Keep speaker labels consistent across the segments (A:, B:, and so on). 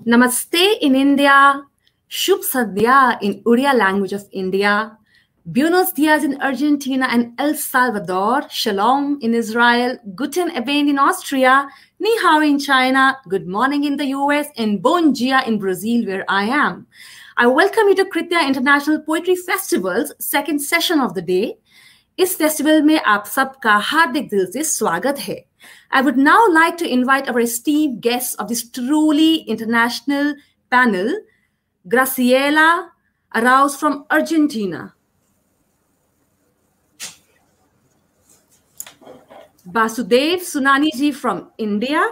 A: Namaste in India, Shubh Sadhya in Uriya language of India, Buenos Dias in Argentina and El Salvador, Shalom in Israel, Guten Abend in Austria, Ni hao in China, Good morning in the US, and Bon dia in Brazil, where I am. I welcome you to Kritya International Poetry Festival's second session of the day. इस festival में आप सबका हार्दिक दिल से स्वागत है. I would now like to invite our esteemed guests of this truly international panel, Graciela Arauz from Argentina, Basudev Sunani-ji from India,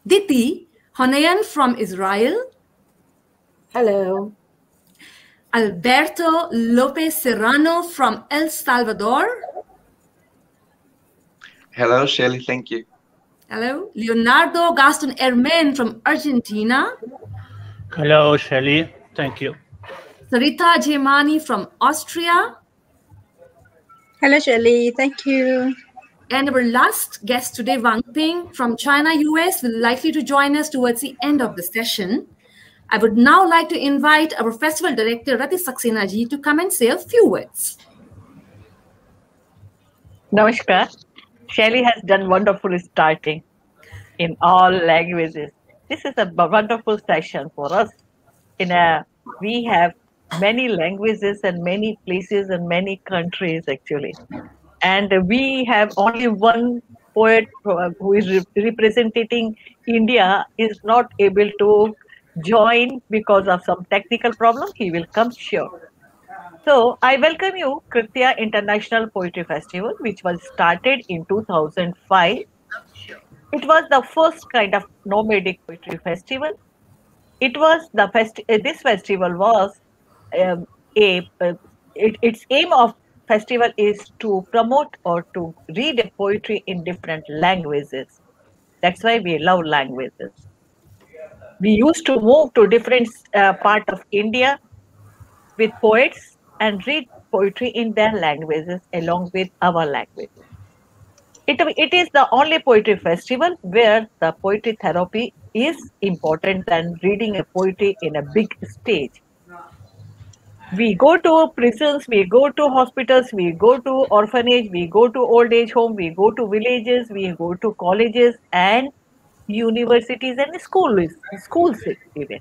A: Diti Honayan from Israel,
B: hello,
A: Alberto Lopez Serrano from El Salvador.
C: Hello, Shelly. Thank you.
A: Hello. Leonardo Gaston Hermen from Argentina.
D: Hello, Shelly. Thank you.
A: Sarita Jemani from Austria.
B: Hello, Shelly. Thank you.
A: And our last guest today, Wang Ping from China, US, will likely to join us towards the end of the session. I would now like to invite our festival director, Rati Saxena ji, to come and say a few words.
E: Namaskar. Shelly has done wonderful starting in all languages. This is a wonderful session for us. We have many languages and many places and many countries actually. And we have only one poet who is representing India is not able to join because of some technical problem. He will come sure. So I welcome you, Kritya International Poetry Festival, which was started in 2005. It was the first kind of nomadic poetry festival. It was this festival was its aim of festival is to promote or to read a poetry in different languages. That's why we love languages. We used to move to different part of India with poets and read poetry in their languages along with our languages. It is the only poetry festival where the poetry therapy is important than reading a poetry in a big stage. We go to prisons, we go to hospitals, we go to orphanage, we go to old age home, we go to villages, we go to colleges and universities and schools even.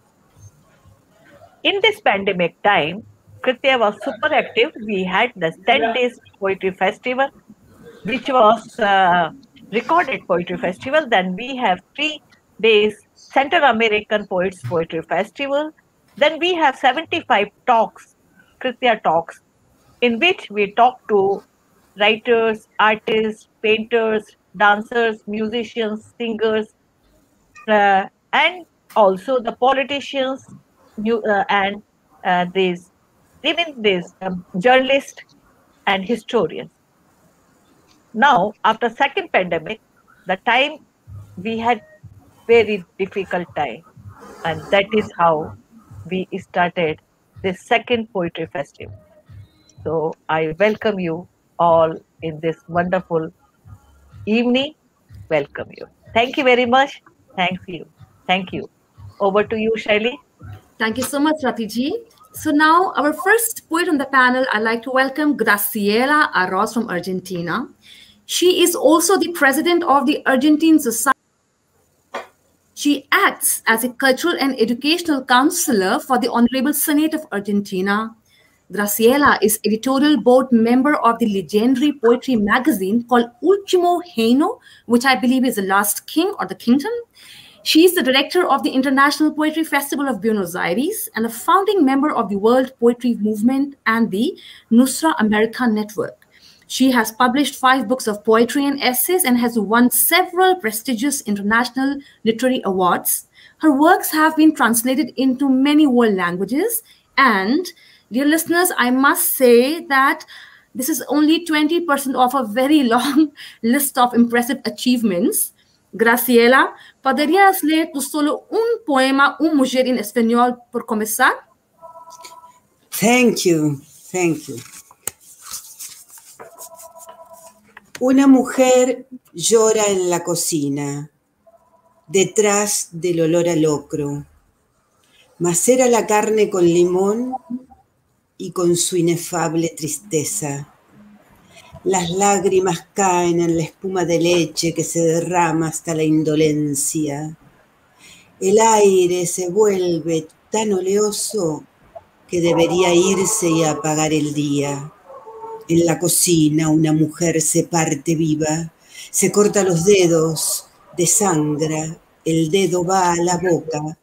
E: In this pandemic time, Kritya was super active. We had the 10 days poetry festival, which was recorded poetry festival. Then we have 3 days Central American Poets Poetry Festival. Then we have 75 talks, Kritya talks, in which we talk to writers, artists, painters, dancers, musicians, singers, and also the politicians and these journalists and historians. Now, after second pandemic, the time we had very difficult time, and that is how we started this second poetry festival. So I welcome you all in this wonderful evening. Welcome you. Thank you very much. Thank you. Thank you. Over to you, Shelly.
A: Thank you so much, Ratiji. So now our first poet on the panel, I'd like to welcome Graciela Arauz from Argentina. She is also the president of the Argentine Society. She acts as a cultural and educational counselor for the Honorable Senate of Argentina. Graciela is editorial board member of the legendary poetry magazine called Ultimo Reino, which I believe is the last king or the kingdom. She is the director of the International Poetry Festival of Buenos Aires and a founding member of the World Poetry Movement and the Nusra America Network. She has published 5 books of poetry and essays and has won several prestigious international literary awards. Her works have been translated into many world languages. And, dear listeners, I must say that this is only 20% of a very long list of impressive achievements. Graciela, ¿podrías leer tú solo un poema, un mujer en español por comenzar?
F: Thank you. Thank you. Una mujer llora en la cocina. detrás del olor a locro. Macera la carne con limón y con su inefable tristeza. Las lágrimas caen en la espuma de leche que se derrama hasta la indolencia. El aire se vuelve tan oleoso que debería irse y apagar el día. En la cocina una mujer se parte viva, se corta los dedos, desangra, el dedo va a la boca.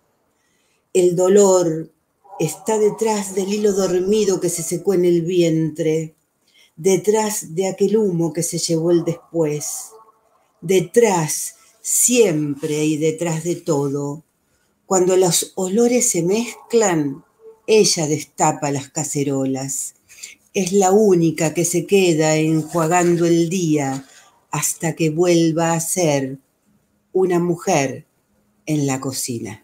F: El dolor está detrás del hilo dormido que se secó en el vientre, detrás de aquel humo que se llevó el después, detrás, siempre y detrás de todo. Cuando los olores se mezclan, ella destapa las cacerolas. Es la única que se queda enjuagando el día hasta que vuelva a ser una mujer en la cocina.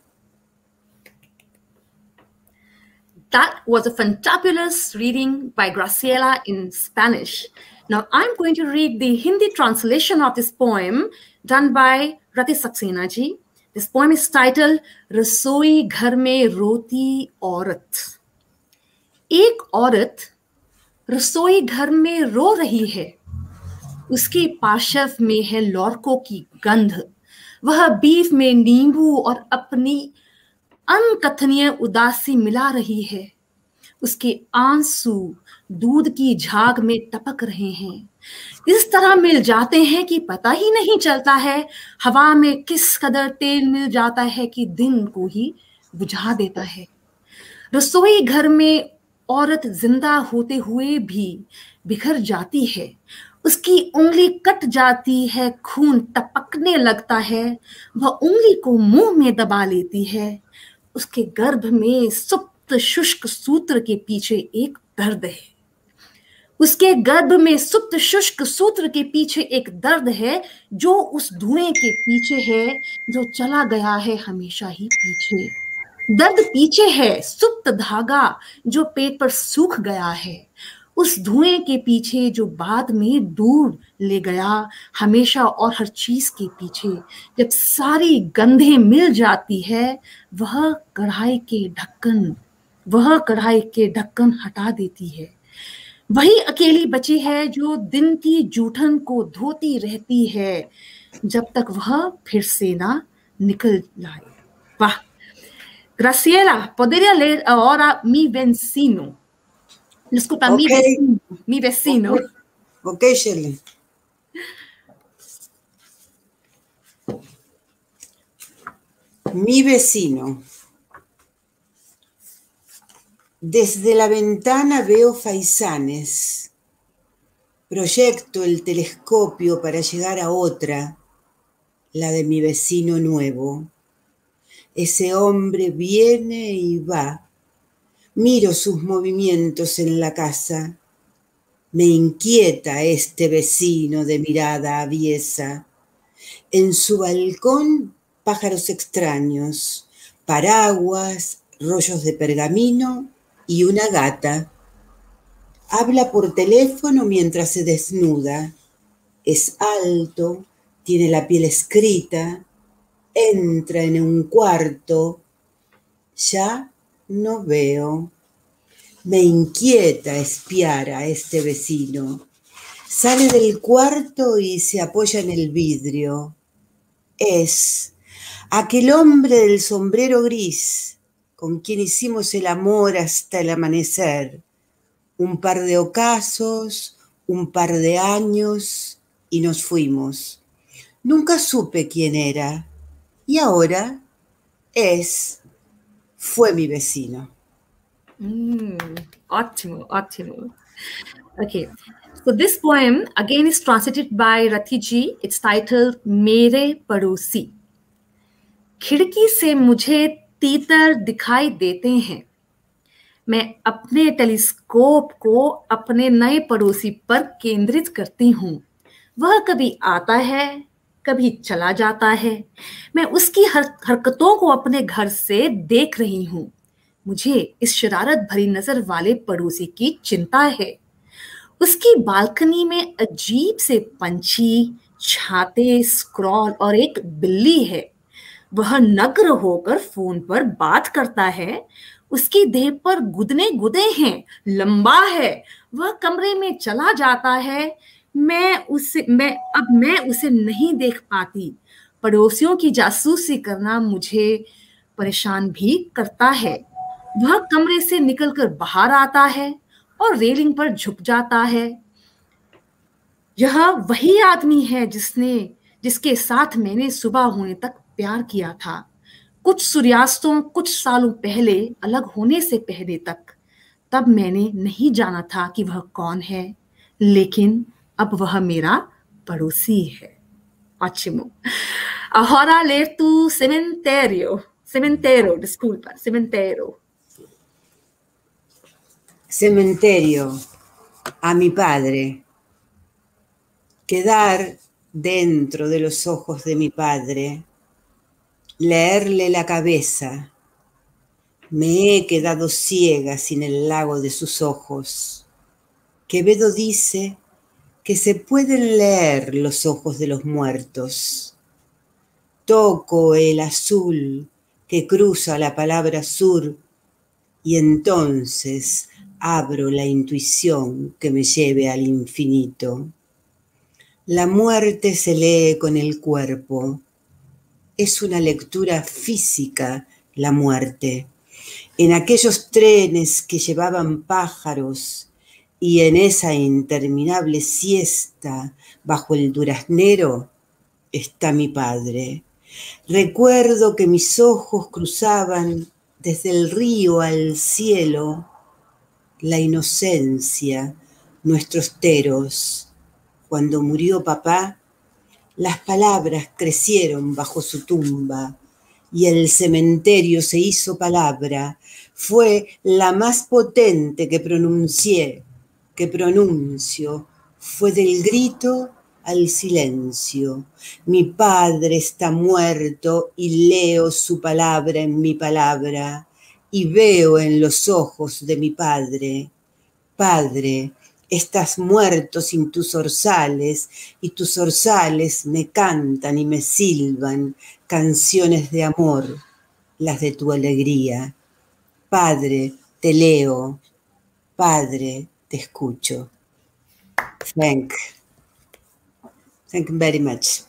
A: That was a fantabulous reading by Graciela in Spanish. Now I'm going to read the Hindi translation of this poem done by Rati Saxena ji. This poem is titled रसोई घर में रोती औरत. एक औरत रसोई घर में रो रही है. उसके पार्श्व में है लौरकों की गंध. वह बीफ में नींबू और अपनी अनकथनीय उदासी मिला रही है. उसके आंसू दूध की झाग में टपक रहे हैं. इस तरह मिल जाते हैं कि पता ही नहीं चलता है. हवा में किस कदर तेल मिल जाता है कि दिन को ही बुझा देता है. रसोई घर में औरत जिंदा होते हुए भी बिखर जाती है. उसकी उंगली कट जाती है, खून टपकने लगता है. वह उंगली को मुंह में दबा लेती है. उसके गर्भ में सुप्त शुष्क सूत्र के पीछे एक दर्द है. उसके गर्भ में सुप्त शुष्क सूत्र के पीछे एक दर्द है जो उस धुएं के पीछे है जो चला गया है हमेशा ही पीछे. दर्द पीछे है, सुप्त धागा जो पेट पर सूख गया है. उस धुएं के पीछे जो बाद में दूर ले गया हमेशा और हर चीज के पीछे. जब सारी गंधें मिल जाती है वह कढ़ाई के ढक्कन हटा देती है. वही अकेली बची है जो दिन की जूठन को धोती रहती है जब तक वह फिर से ना निकल जाए. वाह. Graciela, ¿podría leer ahora mi vecino? Disculpa,
F: Okay.
A: mi vecino.
F: Ok, Shirley. Mi vecino. Desde la ventana veo faisanes. Proyecto el telescopio para llegar a otra, la de mi vecino nuevo. Ese hombre viene y va. Miro sus movimientos en la casa. Me inquieta este vecino de mirada aviesa. En su balcón, pájaros extraños, paraguas, rollos de pergamino y una gata. Habla por teléfono mientras se desnuda. Es alto, tiene la piel escrita. Entra en un cuarto. Ya no veo. Me inquieta espiar a este vecino. Sale del cuarto y se apoya en el vidrio. Es aquel hombre del sombrero gris con quien hicimos el amor hasta el amanecer. Un par de ocasos, un par de años y nos fuimos. Nunca supe quién era y ahora fue mi vecino.
A: Ótimo. Okay, so this poem again is translated by Rati ji. It's titled मेरे पड़ोसी. खिड़की से मुझे तीतर दिखाई देते हैं. मैं अपने टेलीस्कोप को अपने नए पड़ोसी पर केंद्रित करती हूँ. वह कभी आता है, कभी चला जाता है. मैं उसकी हरकतों को अपने घर से देख रही हूँ. मुझे इस शरारत भरी नजर वाले पड़ोसी की चिंता है. उसकी बालकनी में अजीब से पंछी, छाते, स्क्रॉल और एक बिल्ली है. वह नग्न होकर फोन पर बात करता है, उसकी देह पर गुदने गुदे हैं, लंबा है, वह कमरे में चला जाता है, मैं उसे नहीं देख पाती। पड़ोसियों की जासूसी करना मुझे परेशान भी करता है। वह कमरे से निकलकर बाहर आता है और रेलिंग पर झुक जाता है। यह वही आदमी है जिसके साथ मैंने सुबह होने तक प्यार किया था, कुछ सूर्यास्तों, कुछ सालों पहले, अलग होने से पहले तक। तब मैंने नहीं जाना था कि वह कौन है, लेकिन अब वह मेरा पड़ोसी है। Ótimo. Ahora ler tu cementerio. Cementerio, disculpa, cementerio.
F: Cementerio. A mi padre. Quedar dentro de los ojos de mi padre. Leerle la cabeza. Me he quedado ciega sin el lago de sus ojos. Quevedo dice que se pueden leer los ojos de los muertos. Toco el azul que cruza la palabra sur y entonces abro la intuición que me lleve al infinito. La muerte se lee con el cuerpo. Es una lectura física la muerte. En aquellos trenes que llevaban pájaros y en esa interminable siesta bajo el duraznero está mi padre. Recuerdo que mis ojos cruzaban desde el río al cielo la inocencia, nuestros teros. Cuando murió papá, las palabras crecieron bajo su tumba y el cementerio se hizo palabra. Fue la más potente que pronuncio, fue del grito al silencio. Mi padre está muerto y leo su palabra en mi palabra y veo en los ojos de mi padre. Padre, estás muerto sin tus zorzales y tus zorzales me cantan y me silban canciones de amor, las de tu alegría. Padre, te leo. Padre, te escucho. Thank you very much.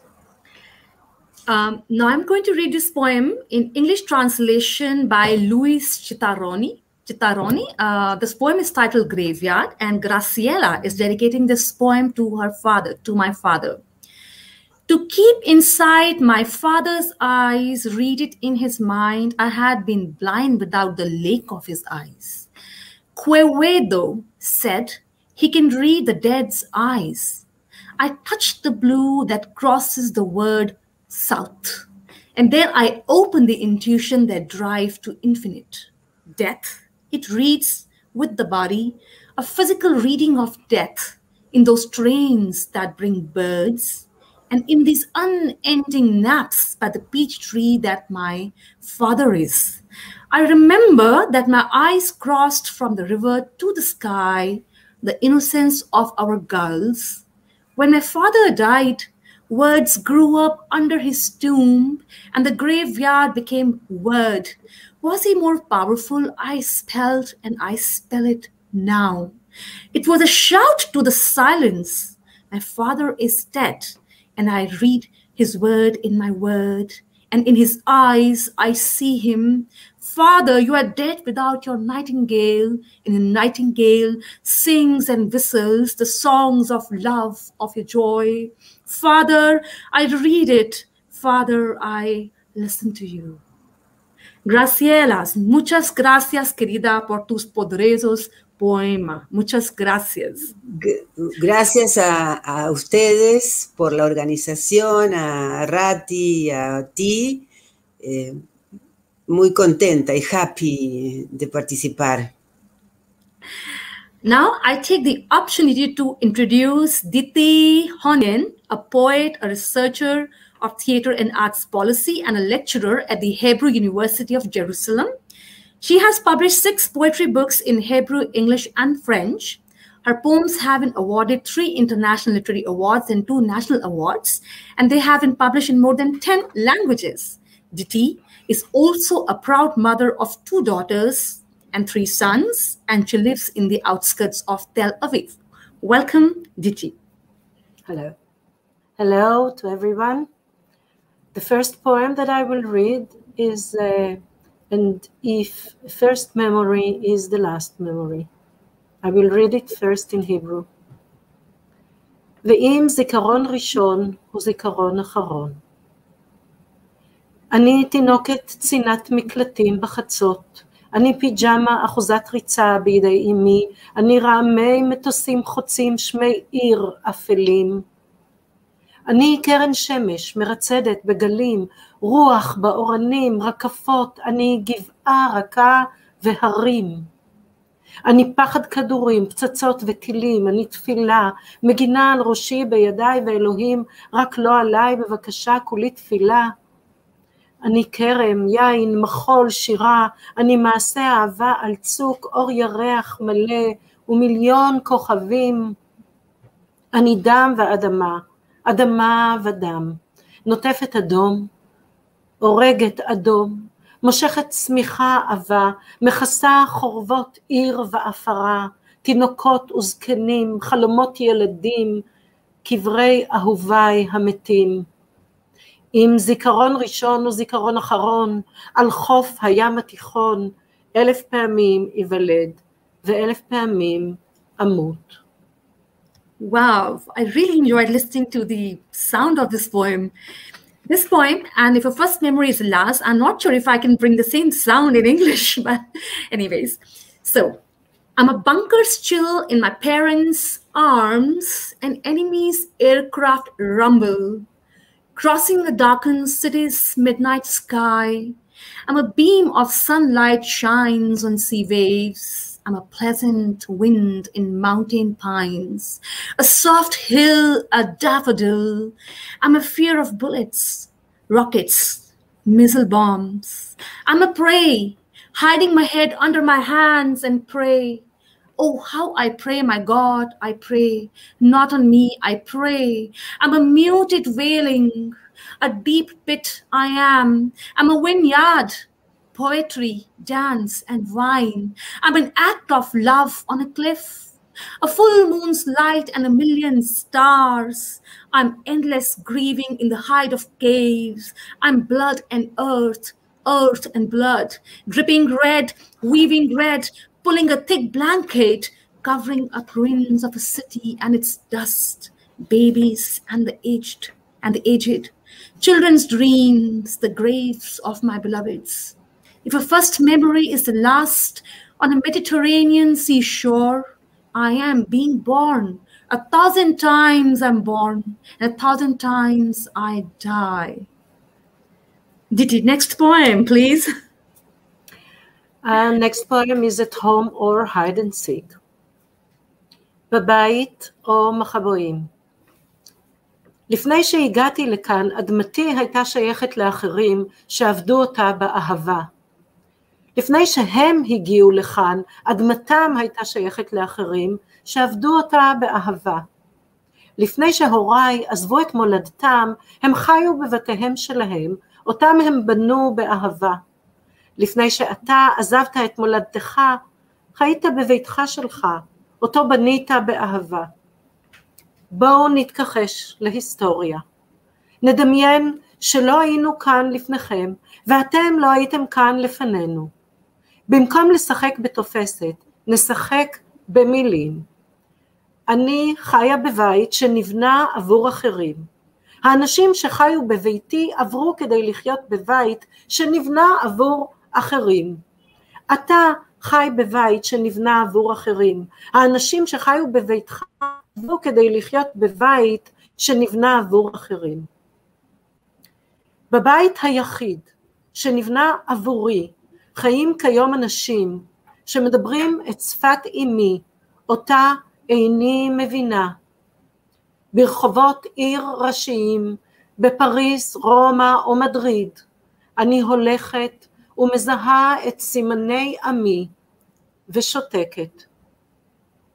A: Now I'm going to read this poem in English translation by Luis Citarroni. This poem is titled Graveyard, and Graciela is dedicating this poem to her father, to my father. To keep inside my father's eyes, read it in his mind, I had been blind without the lake of his eyes. Quevedo said he can read the dead's eyes. I touched the blue that crosses the word south, and there I open the intuition that drive to infinite. Death, it reads with the body, a physical reading of death in those trains that bring birds, and in these unending naps by the peach tree that my father is. I remember that my eyes crossed from the river to the sky, the innocence of our gulls. When my father died, words grew up under his tomb, and the graveyard became word. Was he more powerful? I spelled, and I spell it now. It was a shout to the silence. My father is dead, and I read his word in my word, and in his eyes I see him. Father, you are dead without your nightingale, and the nightingale sings and whistles the songs of love, of your joy. Father, I read it. Father, I listen to you. Graciela, muchas gracias, querida, por tus poderosos poemas. Muchas gracias.
F: Gracias a ustedes por la organización, a Rati, a ti. Muy contenta y happy de participar.
A: Now I take the opportunity to introduce Diti Honen, a poet, a researcher of theater and arts policy, and a lecturer at the Hebrew University of Jerusalem. She has published 6 poetry books in Hebrew, English, and French. Her poems have been awarded 3 international literary awards and 2 national awards, and they have been published in more than 10 languages. Diti is also a proud mother of 2 daughters and 3 sons, and she lives in the outskirts of Tel Aviv. Welcome, Diti.
G: Hello. Hello to everyone. The first poem that I will read is And If First Memory is the Last Memory. I will read it first in Hebrew. ואם זיכרון ראשון הוא זיכרון אחרון. אני תינוקת צינת מקלטים בחצות, אני פיג'מה אחוזת ריצה בידי אמי, אני רעמי מטוסים חוצים שמי עיר אפלים. אני קרן שמש מרצדת בגלים, רוח באורנים, רקפות, אני גבעה רכה והרים. אני פחד כדורים, פצצות וטילים, אני תפילה, מגינה על ראשי בידיי ואלוהים, רק לא עליי בבקשה כולי תפילה. אני כרם, יין, מחול, שירה, אני מעשה אהבה על צוק, אור ירח מלא ומיליון כוכבים. אני דם ואדמה, אדמה ודם, נוטפת אדום, הורגת אדום, מושכת צמיחה עבה, מכסה חורבות עיר ואפרה, תינוקות וזקנים, חלומות ילדים, קברי אהוביי המתים. אם זיכרון ראשון וזיכרון אחרון, על חוף הים התיכון, 1000 פעמים ייוולד, ו1000 פעמים אמות.
A: Wow, I really enjoyed listening to the sound of this poem. This poem, and if a first memory is last, I'm not sure if I can bring the same sound in English, but anyways. So, I'm a bunker's chill in my parents' arms, an enemy's aircraft rumble, crossing the darkened city's midnight sky. I'm a beam of sunlight shines on sea waves. I'm a pleasant wind in mountain pines, a soft hill, a daffodil. I'm a fear of bullets, rockets, missile bombs. I'm a prey, hiding my head under my hands and pray. Oh, how I pray, my God, I pray. Not on me, I pray. I'm a muted wailing, a deep pit I am. I'm a vineyard, poetry, dance, and wine. I'm an act of love on a cliff, a full moon's light and a million stars. I'm endless grieving in the hide of caves. I'm blood and earth, earth and blood, dripping red, weaving red, pulling a thick blanket, covering up ruins of a city and its dust, babies and the aged, children's dreams, the graves of my beloveds. If a first memory is the last on a Mediterranean seashore, I am being born. 1,000 times I'm born, and 1,000 times I die. Diti, next poem, please.
G: Next poem is At Home or Hide and Seek. בבית או מחבואים. לפני שהגעתי לכאן, אדמתי הייתה שייכת לאחרים שעבדו אותה באהבה. לפני שהם הגיעו לכאן, אדמתם הייתה שייכת לאחרים שעבדו אותה באהבה. לפני שהוריי עזבו את מולדתם, הם חיו בבתיהם שלהם, אותם הם בנו באהבה. לפני שאתה עזבת את מולדתך, חיית בביתך שלך, אותו בנית באהבה. בואו נתכחש להיסטוריה. נדמיין שלא היינו כאן לפניכם, ואתם לא הייתם כאן לפנינו. במקום לשחק בתופסת, נשחק במילים. אני חיה בבית שנבנה עבור אחרים. האנשים שחיו בביתי עברו כדי לחיות בבית שנבנה עבור אחרים. אתה חי בבית שנבנה עבור אחרים. האנשים שחיו בביתך עברו כדי לחיות בבית שנבנה עבור אחרים. בבית היחיד שנבנה עבורי, חיים כיום אנשים שמדברים את שפת אמי, אותה איני מבינה. ברחובות עיר ראשיים, בפריז, רומא או מדריד, אני הולכת ומזהה את סימני עמי ושותקת.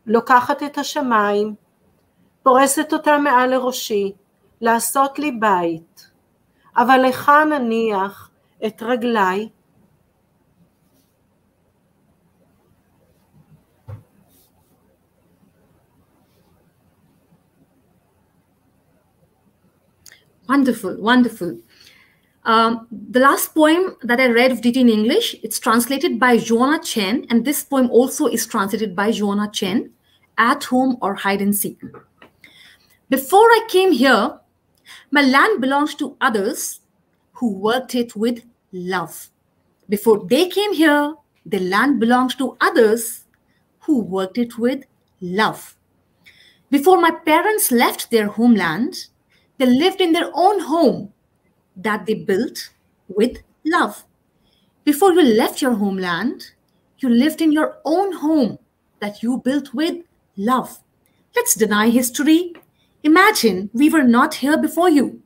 G: לוקחת את השמיים, פורסת אותה מעל לראשי, לעשות לי בית, אבל היכן נניח את רגליי,
A: Wonderful, wonderful. The last poem that I read of Diti in English, it's translated by Joanna Chen, and this poem also is translated by Joanna Chen, At Home or Hide and Seek. Before I came here, my land belonged to others who worked it with love. Before they came here, the land belonged to others who worked it with love. Before my parents left their homeland, they lived in their own home that they built with love. Before you left your homeland, you lived in your own home that you built with love. Let's deny history. Imagine we were not here before you,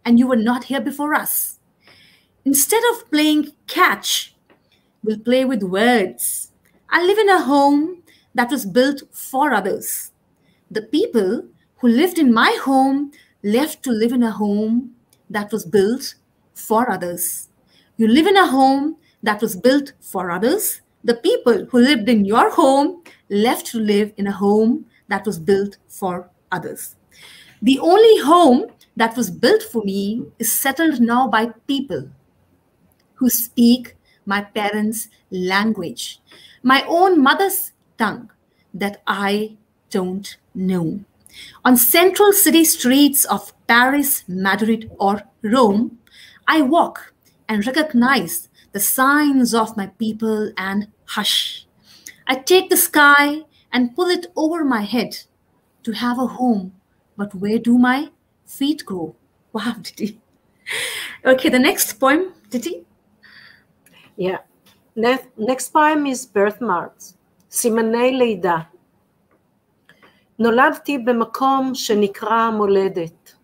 A: and you were not here before us. Instead of playing catch, we'll play with words. I live in a home that was built for others. The people who lived in my home left to live in a home that was built for others. You live in a home that was built for others. The people who lived in your home left to live in a home that was built for others. The only home that was built for me is settled now by people who speak my parents' language, my own mother's tongue that I don't know. On central city streets of Paris, Madrid, or Rome, I walk and recognize the signs of my people and hush. I take the sky and pull it over my head to have a home, but where do my feet go? Wow, Diti. Okay, the next poem, Diti.
G: Yeah. Next poem is birthmarks, סימני לידה. נולדתי במקום שנקרא מולדת.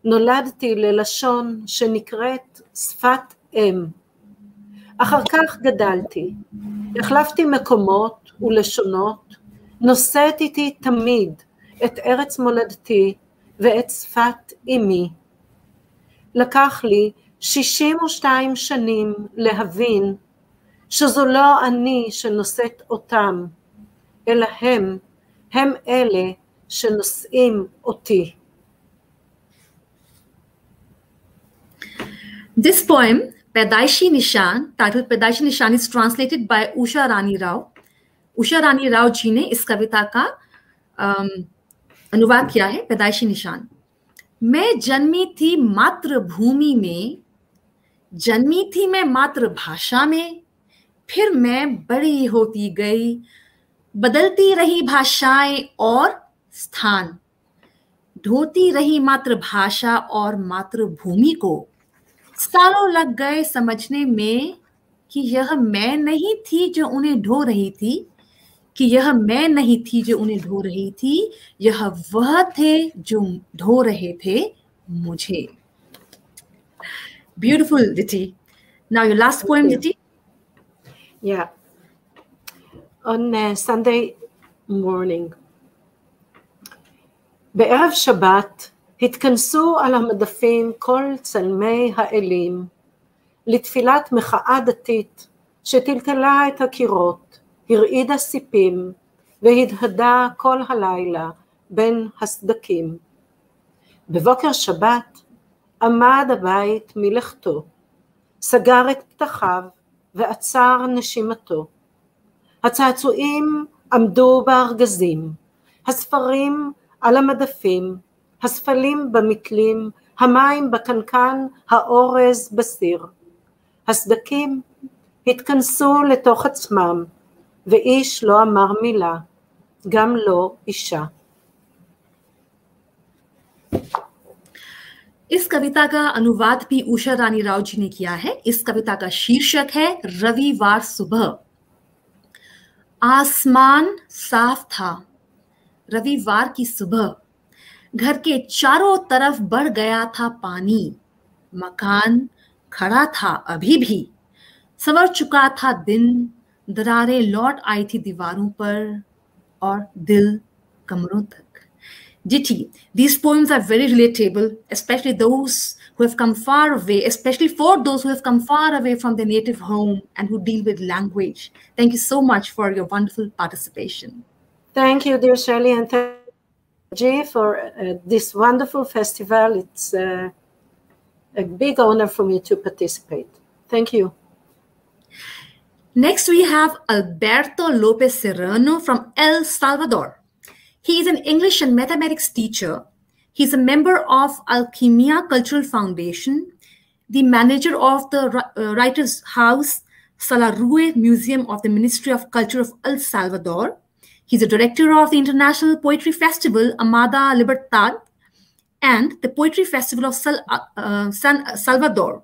G: נולדתי ללשון שנקראת שפת אם. אחר כך גדלתי, החלפתי מקומות ולשונות, נושאת איתי תמיד את ארץ מולדתי ואת שפת אמי. לקח לי 62 שנים להבין שזו לא אני שנושאת אותם, אלא הם אלה שנושאים אותי.
A: This poem, Paidaishi Nishan, titled Paidaishi Nishan, is translated by Usha Rani Rao. Usha Rani Rao जी ने इस कविता का अनुवाद किया है, पैदाइशी निशान. मैं जन्मी थी मातृभूमि में, जन्मी थी मैं मातृभाषा में, फिर मैं बड़ी होती गई, बदलती रही भाषाएं और स्थान, ढोती रही मातृभाषा और मातृभूमि को. सालों लग गए समझने में कि यह मैं नहीं थी जो उन्हें ढो रही थी, कि यह मैं नहीं थी जो उन्हें ढो रही थी, यह वह थे जो ढो रहे थे मुझे. Beautiful, Diti. Now your last poem, Diti.
G: Yeah. On Sunday morning, בערב שבת התכנסו על המדפים כל צלמי האלים לתפילת מחאה דתית שטלטלה את הקירות, הרעידה סיפים והדהדה כל הלילה בין הסדקים. בבוקר שבת עמד הבית מלכתו, סגר את פתחיו ועצר נשימתו. הצעצועים עמדו בארגזים, הספרים על המדפים, הספלים במתלים, המים בקנקן, האורז בסיר. הסדקים התכנסו לתוך עצמם, ואיש לא אמר מילה, גם לא אישה.
A: इस कविता का अनुवाद भी उषा रानी राव जी ने किया है. इस कविता का शीर्षक है रविवार सुबह. आसमान साफ था रविवार की सुबह, घर के चारों तरफ बढ़ गया था पानी, मकान खड़ा था अभी भी, संवर चुका था दिन, दरारें लौट आई थी दीवारों पर और दिल कमरों तक. Diti, these poems are very relatable, especially those who have come far away, especially for those who have come far away from their native home and who deal with language. Thank you so much for your wonderful participation.
G: Thank you, dear Shirley, and thank you for this wonderful festival. It's a big honor for me to participate. Thank you.
A: Next, we have Alberto Lopez Serrano from El Salvador. He is an English and mathematics teacher. He's a member of Alquimia Cultural Foundation, the manager of the Writers' House Salarue Museum of the Ministry of Culture of El Salvador. He's a director of the International Poetry Festival Amada Libertad and the Poetry Festival of San Salvador.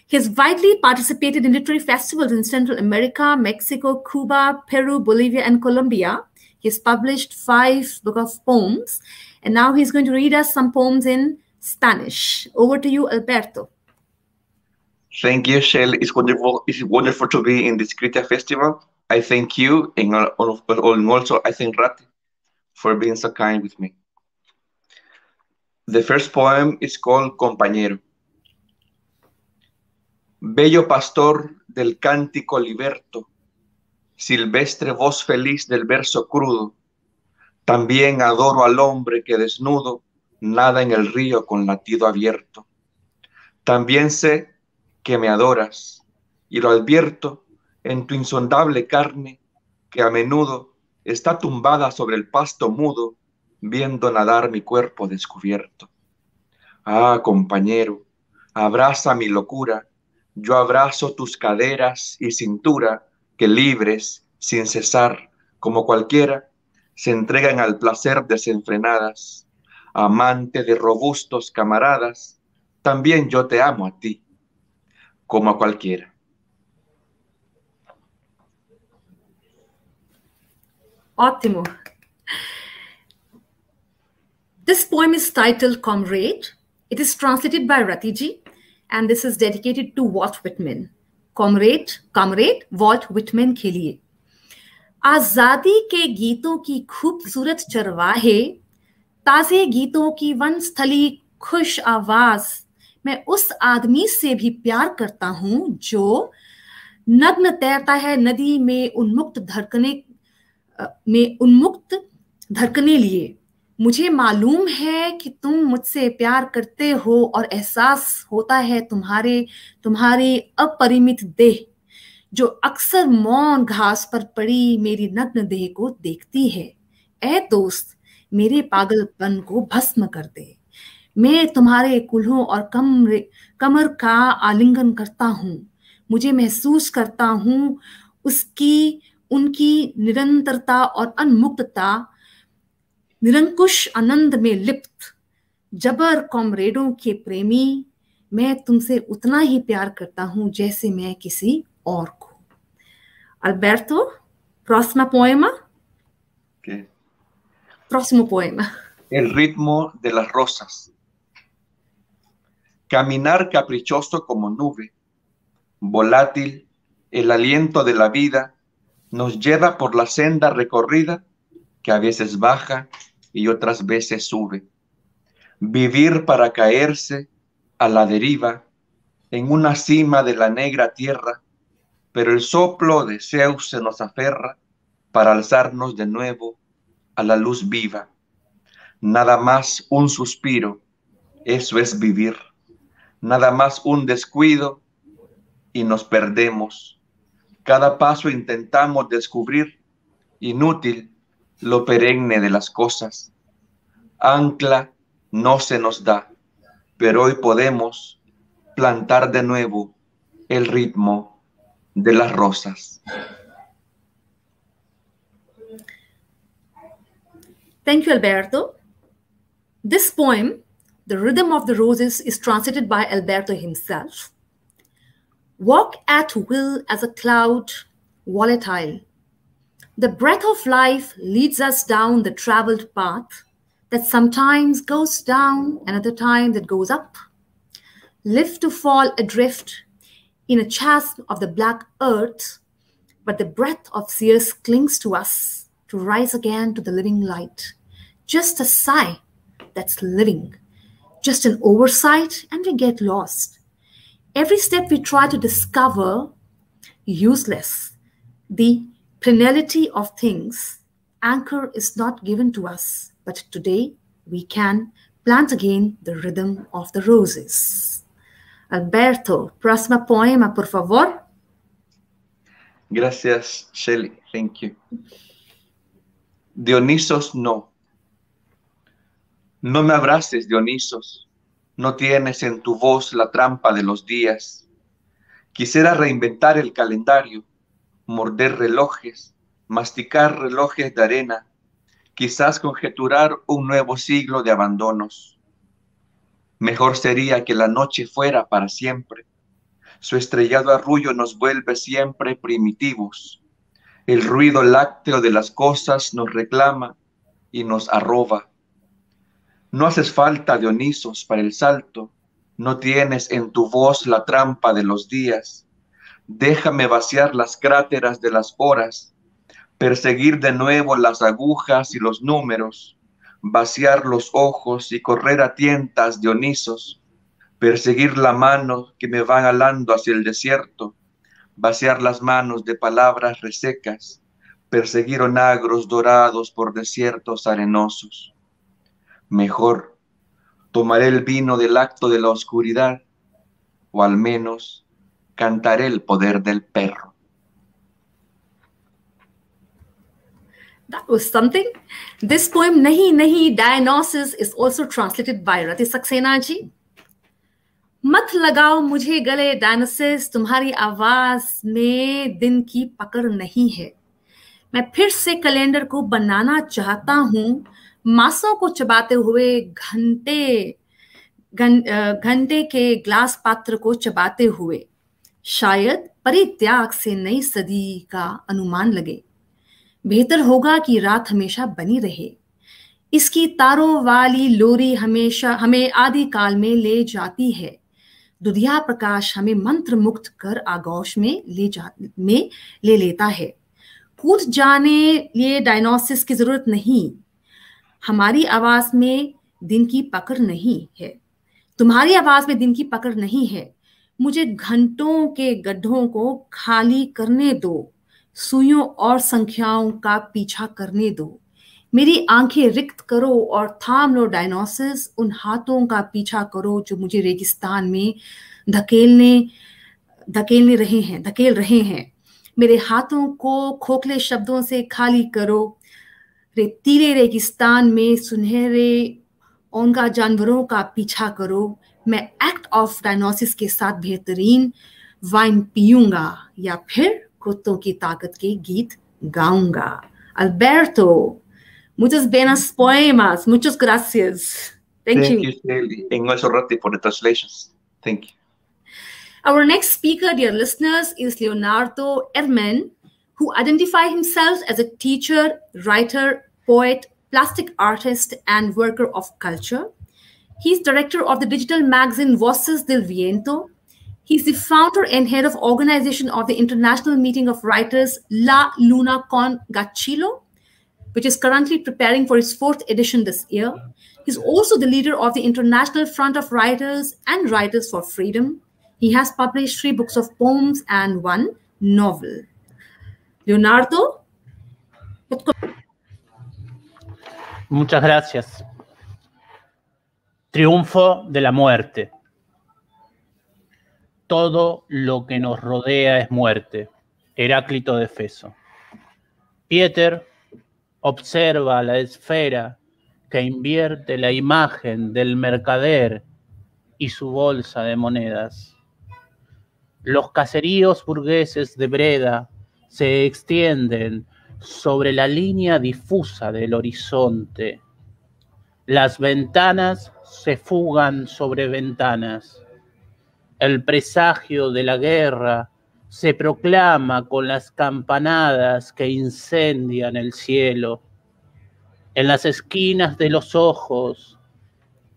A: He has widely participated in literary festivals in Central America, Mexico, Cuba, Peru, Bolivia, and Colombia. He has published 5 books of poems, and now he's going to read us some poems in Spanish. Over to you, Alberto.
C: Thank you, Shelley. It's wonderful to be in this Crita Festival. I thank you, and also I thank Rati for being so kind with me. The first poem is called Compañero. Bello pastor del cántico liberto, silvestre voz feliz del verso crudo, también adoro al hombre que desnudo nada en el río con latido abierto. También sé que me adoras y lo advierto en tu insondable carne que a menudo está tumbada sobre el pasto mudo viendo nadar mi cuerpo descubierto. Ah, compañero, abraza mi locura, yo abrazo tus caderas y cintura que libres, sin cesar, como cualquiera, se entregan al placer desenfrenadas. Amante de robustos camaradas, también yo te amo a ti, como a cualquiera.
A: Ótimo. This poem is titled Comrade. It is translated by Ratiji, and this is dedicated to Walt Whitman. Comrade, Walt Whitman के लिए. आजादी के गीतों की खूबसूरत चरवाहे, ताजे गीतों की वनस्थली खुश आवाज, मैं उस आदमी से भी प्यार करता हूं जो नग्न तैरता है नदी में उन्मुक्त धड़कने लिए. मुझे मालूम है कि तुम मुझसे प्यार करते हो और एहसास होता है तुम्हारी अपरिमित देह जो अक्सर मौन घास पर पड़ी मेरी नग्न देह को देखती है. ऐ दोस्त, मेरे पागलपन को भस्म कर दे. मैं तुम्हारे कुल्हों और कमर का आलिंगन करता हूँ. मुझे महसूस करता हूँ उनकी निरंतरता और अनमुक्तता, निरंकुश आनंद में लिप्त. जबर कॉमरेडों के प्रेमी, मैं तुमसे उतना ही प्यार करता हूँ जैसे मैं किसी और को. Alberto, próxima poema.
C: Okay.
A: Próximo poema.
C: El ritmo de las rosas. Caminar caprichoso como nube, volátil, el aliento de la vida nos lleva por la senda recorrida que a veces baja y otras veces sube. Vivir para caerse a la deriva en una cima de la negra tierra, pero el soplo de Zeus se nos aferra para alzarnos de nuevo a la luz viva. Nada más un suspiro, eso es vivir. Nada más un descuido y nos perdemos. Cada paso intentamos descubrir, inútil, lo perenne de las cosas. Ancla no se nos da, pero hoy podemos plantar de nuevo el ritmo de las rosas.
A: Thank you, Alberto. This poem, The Rhythm of the Roses, is translated by Alberto himself. Walk at will as a cloud, volatile. The breath of life leads us down the traveled path that sometimes goes down and other times it goes up. Live to fall adrift in a chasm of the black earth, but the breath of seers clings to us to rise again to the living light. Just a sigh that's living, just an oversight, and we get lost. Every step we try to discover, useless. The plenility of things, anchor is not given to us, but today we can plant again the rhythm of the roses. Alberto, próxima poema, por favor.
C: Gracias, Shelly. Thank you. Dionisos, no. No me abraces, Dionisos. No tienes en tu voz la trampa de los días. Quisiera reinventar el calendario, morder relojes, masticar relojes de arena, quizás conjeturar un nuevo siglo de abandonos. Mejor sería que la noche fuera para siempre. Su estrellado arrullo nos vuelve siempre primitivos. El ruido lácteo de las cosas nos reclama y nos arroba. No haces falta, Dionisos, para el salto. No tienes en tu voz la trampa de los días. Déjame vaciar las cráteras de las horas, perseguir de nuevo las agujas y los números, vaciar los ojos y correr a tientas, Dionisos, perseguir la mano que me van alando hacia el desierto, vaciar las manos de palabras resecas, perseguir onagros dorados por desiertos arenosos. Mejor, tomaré el vino del acto de la oscuridad, o al menos cantaré el poder del perro.
A: That was something. This poem, Nahi Nahi Dionysus, is also translated by Rati Saxena ji. मत लगाओ मुझे गले डायनोसिस, तुम्हारी आवाज में दिन की पकड़ नहीं है। मैं फिर से कैलेंडर को बनाना चाहता हूँ, मासों को चबाते हुए घंटे के ग्लास पात्र को चबाते हुए। शायद परित्याग से नई सदी का अनुमान लगे। बेहतर होगा कि रात हमेशा बनी रहे। इसकी तारों वाली लोरी हमेशा हमें आदि काल में ले जाती है। दुधिया प्रकाश हमें मंत्र मुक्त कर आगोश में ले लेता है। कूद जाने ये डायनोसिस की जरूरत नहीं। हमारी आवाज में दिन की पकड़ नहीं है। तुम्हारी आवाज में दिन की पकड़ नहीं है। मुझे घंटों के गड्ढों को खाली करने दो, सुइयों और संख्याओं का पीछा करने दो। मेरी आंखें रिक्त करो और थाम लो डायनोसिस, उन हाथों का पीछा करो जो मुझे रेगिस्तान में धकेल रहे हैं। मेरे हाथों को खोखले शब्दों से खाली करो। रेतीले रेगिस्तान में सुनहरे ओंगा जानवरों का पीछा करो। मैं एक्ट ऑफ डायनोसिस के साथ बेहतरीन वाइन पीऊंगा या फिर कुत्तों की ताकत के गीत गाऊंगा। Alberto, muchas buenas poemas, muchas gracias. Thank you.
C: Thank you, Shelly, and also Rati for the translations. Thank you.
A: Our next speaker, dear listeners, is Leonardo Ermen, who identifies himself as a teacher, writer, poet, plastic artist, and worker of culture. He's director of the digital magazine Voces del Viento. He's the founder and head of organization of the International Meeting of Writers La Luna con Gachilo, which is currently preparing for its 4th edition this year. He's also the leader of the International Front of Writers and Writers for Freedom. He has published 3 books of poems and 1 novel. Leonardo?
D: Muchas gracias. Triunfo de la muerte. Todo lo que nos rodea es muerte. Heráclito de Éfeso. Pieter observa la esfera que invierte la imagen del mercader y su bolsa de monedas. Los caseríos burgueses de Breda se extienden sobre la línea difusa del horizonte. Las ventanas se fugan sobre ventanas. El presagio de la guerra se proclama con las campanadas que incendian el cielo. En las esquinas de los ojos,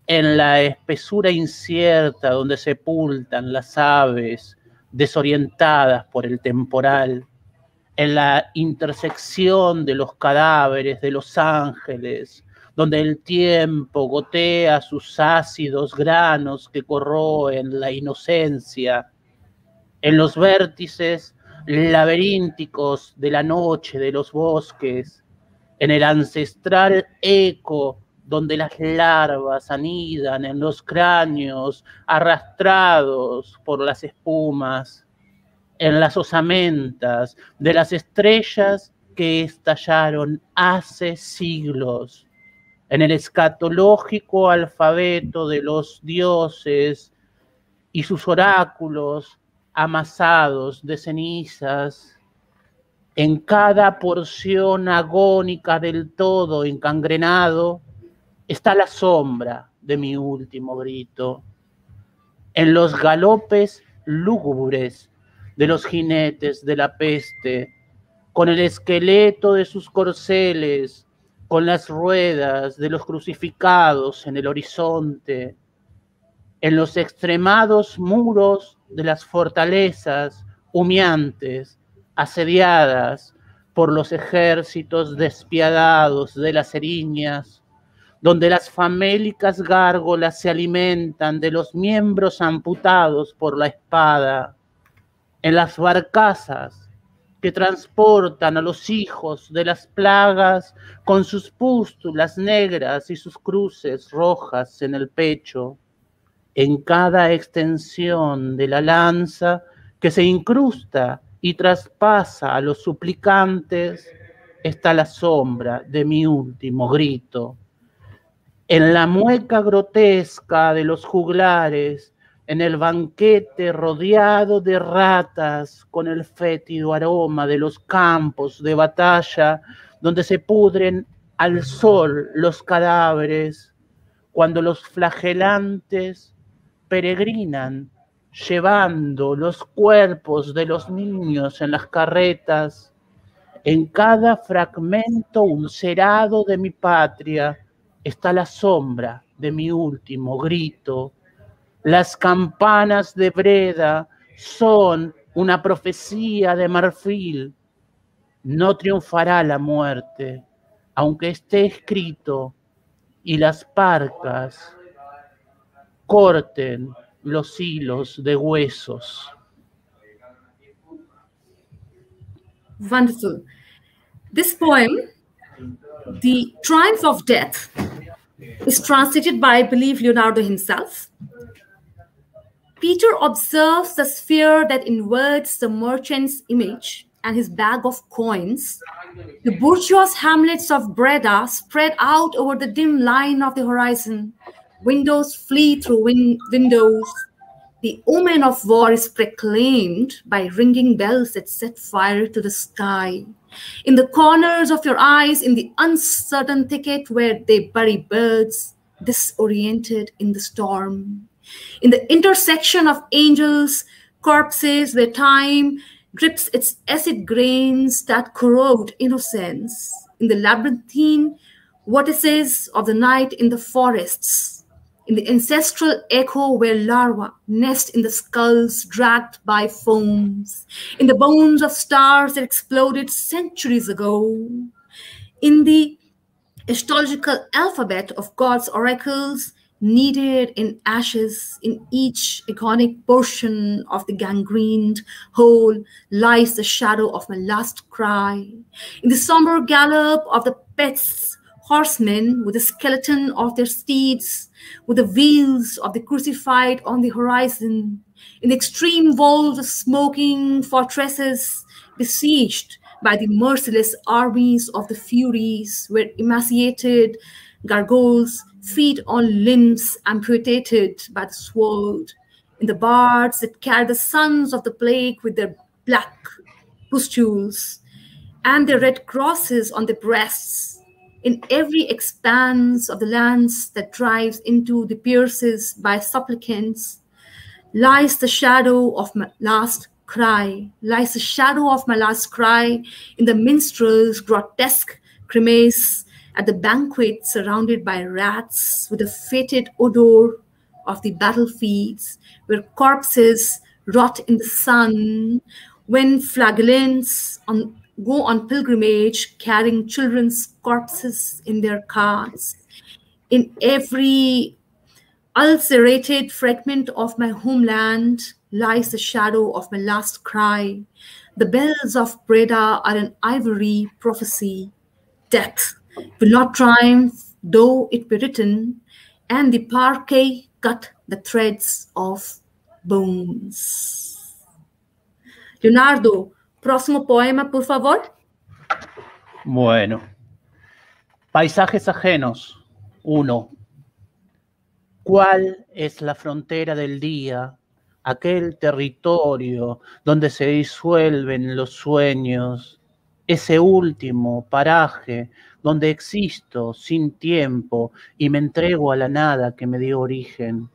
D: en la espesura incierta donde sepultan las aves desorientadas por el temporal, en la intersección de los cadáveres de los ángeles, donde el tiempo gotea sus ácidos granos que corroen la inocencia, en los vértices laberínticos de la noche de los bosques, en el ancestral eco donde las larvas anidan en los cráneos arrastrados por las espumas, en las osamentas de las estrellas que estallaron hace siglos, en el escatológico alfabeto de los dioses y sus oráculos amasados de cenizas, en cada porción agónica del todo encangrenado, está la sombra de mi último grito. En los galopes lúgubres de los jinetes de la peste, con el esqueleto de sus corceles, con las ruedas de los crucificados en el horizonte, en los extremados muros de las fortalezas humeantes, asediadas por los ejércitos despiadados de las eriñas, donde las famélicas gárgolas se alimentan de los miembros amputados por la espada, en las barcazas que transportan a los hijos de las plagas con sus pústulas negras y sus cruces rojas en el pecho, en cada extensión de la lanza que se incrusta y traspasa a los suplicantes, está la sombra de mi último grito. En la mueca grotesca de los juglares, en el banquete rodeado de ratas, con el fétido aroma de los campos de batalla, donde se pudren al sol los cadáveres, cuando los flagelantes peregrinan, llevando los cuerpos de los niños en las carretas, en cada fragmento ulcerado de mi patria está la sombra de mi último grito. Las campanas de Breda son una profecía de marfil. No triunfará la muerte, aunque esté escrito, y las parcas corten los hilos de huesos.
A: Wonderful. This poem, The Triumph of Death, is translated by, I believe, Leonardo himself. Peter observes the sphere that inverts the merchant's image and his bag of coins. The bourgeois hamlets of Breda spread out over the dim line of the horizon. Windows flee through windows. The omen of war is proclaimed by ringing bells that set fire to the sky. In the corners of your eyes, in the uncertain thicket where they bury birds, disoriented in the storm. In the intersection of angels, corpses, where time drips its acid grains that corrode innocence. In the labyrinthine vortices of the night in the forests. In the ancestral echo where larvae nest in the skulls dragged by foams. In the bones of stars that exploded centuries ago. In the astrological alphabet of God's oracles, kneaded in ashes, in each iconic portion of the gangrened whole lies the shadow of my last cry. In the somber gallop of the Peth's horsemen, with the skeleton of their steeds, with the wheels of the crucified on the horizon, in the extreme walls of smoking fortresses besieged by the merciless armies of the Furies, where emaciated gargoyles feed on limbs amputated by the sword, in the bards that carry the sons of the plague with their black pustules and their red crosses on their breasts, in every expanse of the lands that drives into the pierces by supplicants, lies the shadow of my last cry, lies the shadow of my last cry in the minstrel's grotesque grimace at the banquet surrounded by rats with the fetid odor of the battlefields where corpses rot in the sun, when flagellants go on pilgrimage carrying children's corpses in their carts, In every ulcerated fragment of my homeland lies the shadow of my last cry. The bells of Breda are an ivory prophecy. Death will not triumph, though it be written, and the parquet cut the threads of bones. Leonardo, próximo poema, por favor.
D: Bueno. Paisajes ajenos. 1. ¿Cuál es la frontera del día? Aquel territorio donde se disuelven los sueños, ese último paraje donde existo sin tiempo y me entrego a la nada que me dio origen.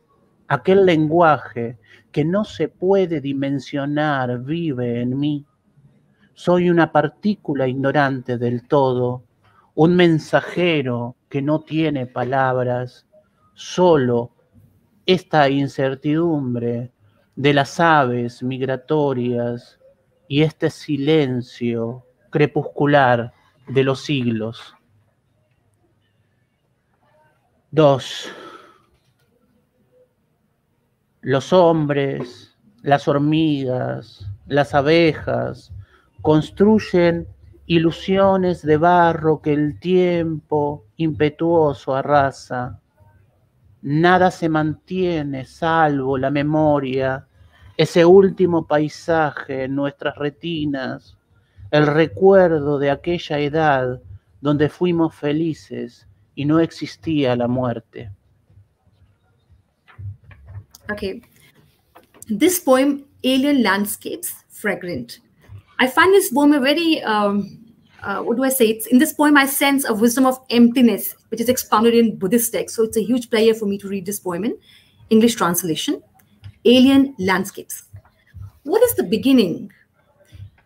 D: Aquel lenguaje que no se puede dimensionar vive en mí. Soy una partícula ignorante del todo, un mensajero que no tiene palabras, solo esta incertidumbre de las aves migratorias y este silencio crepuscular de los siglos. 2. Los hombres, las hormigas, las abejas construyen ilusiones de barro que el tiempo impetuoso arrasa. Nada se mantiene salvo la memoria, ese último paisaje en nuestras retinas, el recuerdo de aquella edad donde fuimos felices y no existía la muerte.
A: Okay. This poem, Alien Landscapes, Fragrant. I find this poem a very, what do I say? In this poem, I sense a wisdom of emptiness, which is expounded in Buddhist texts. So it's a huge pleasure for me to read this poem in English translation. Alien Landscapes. What is the beginning?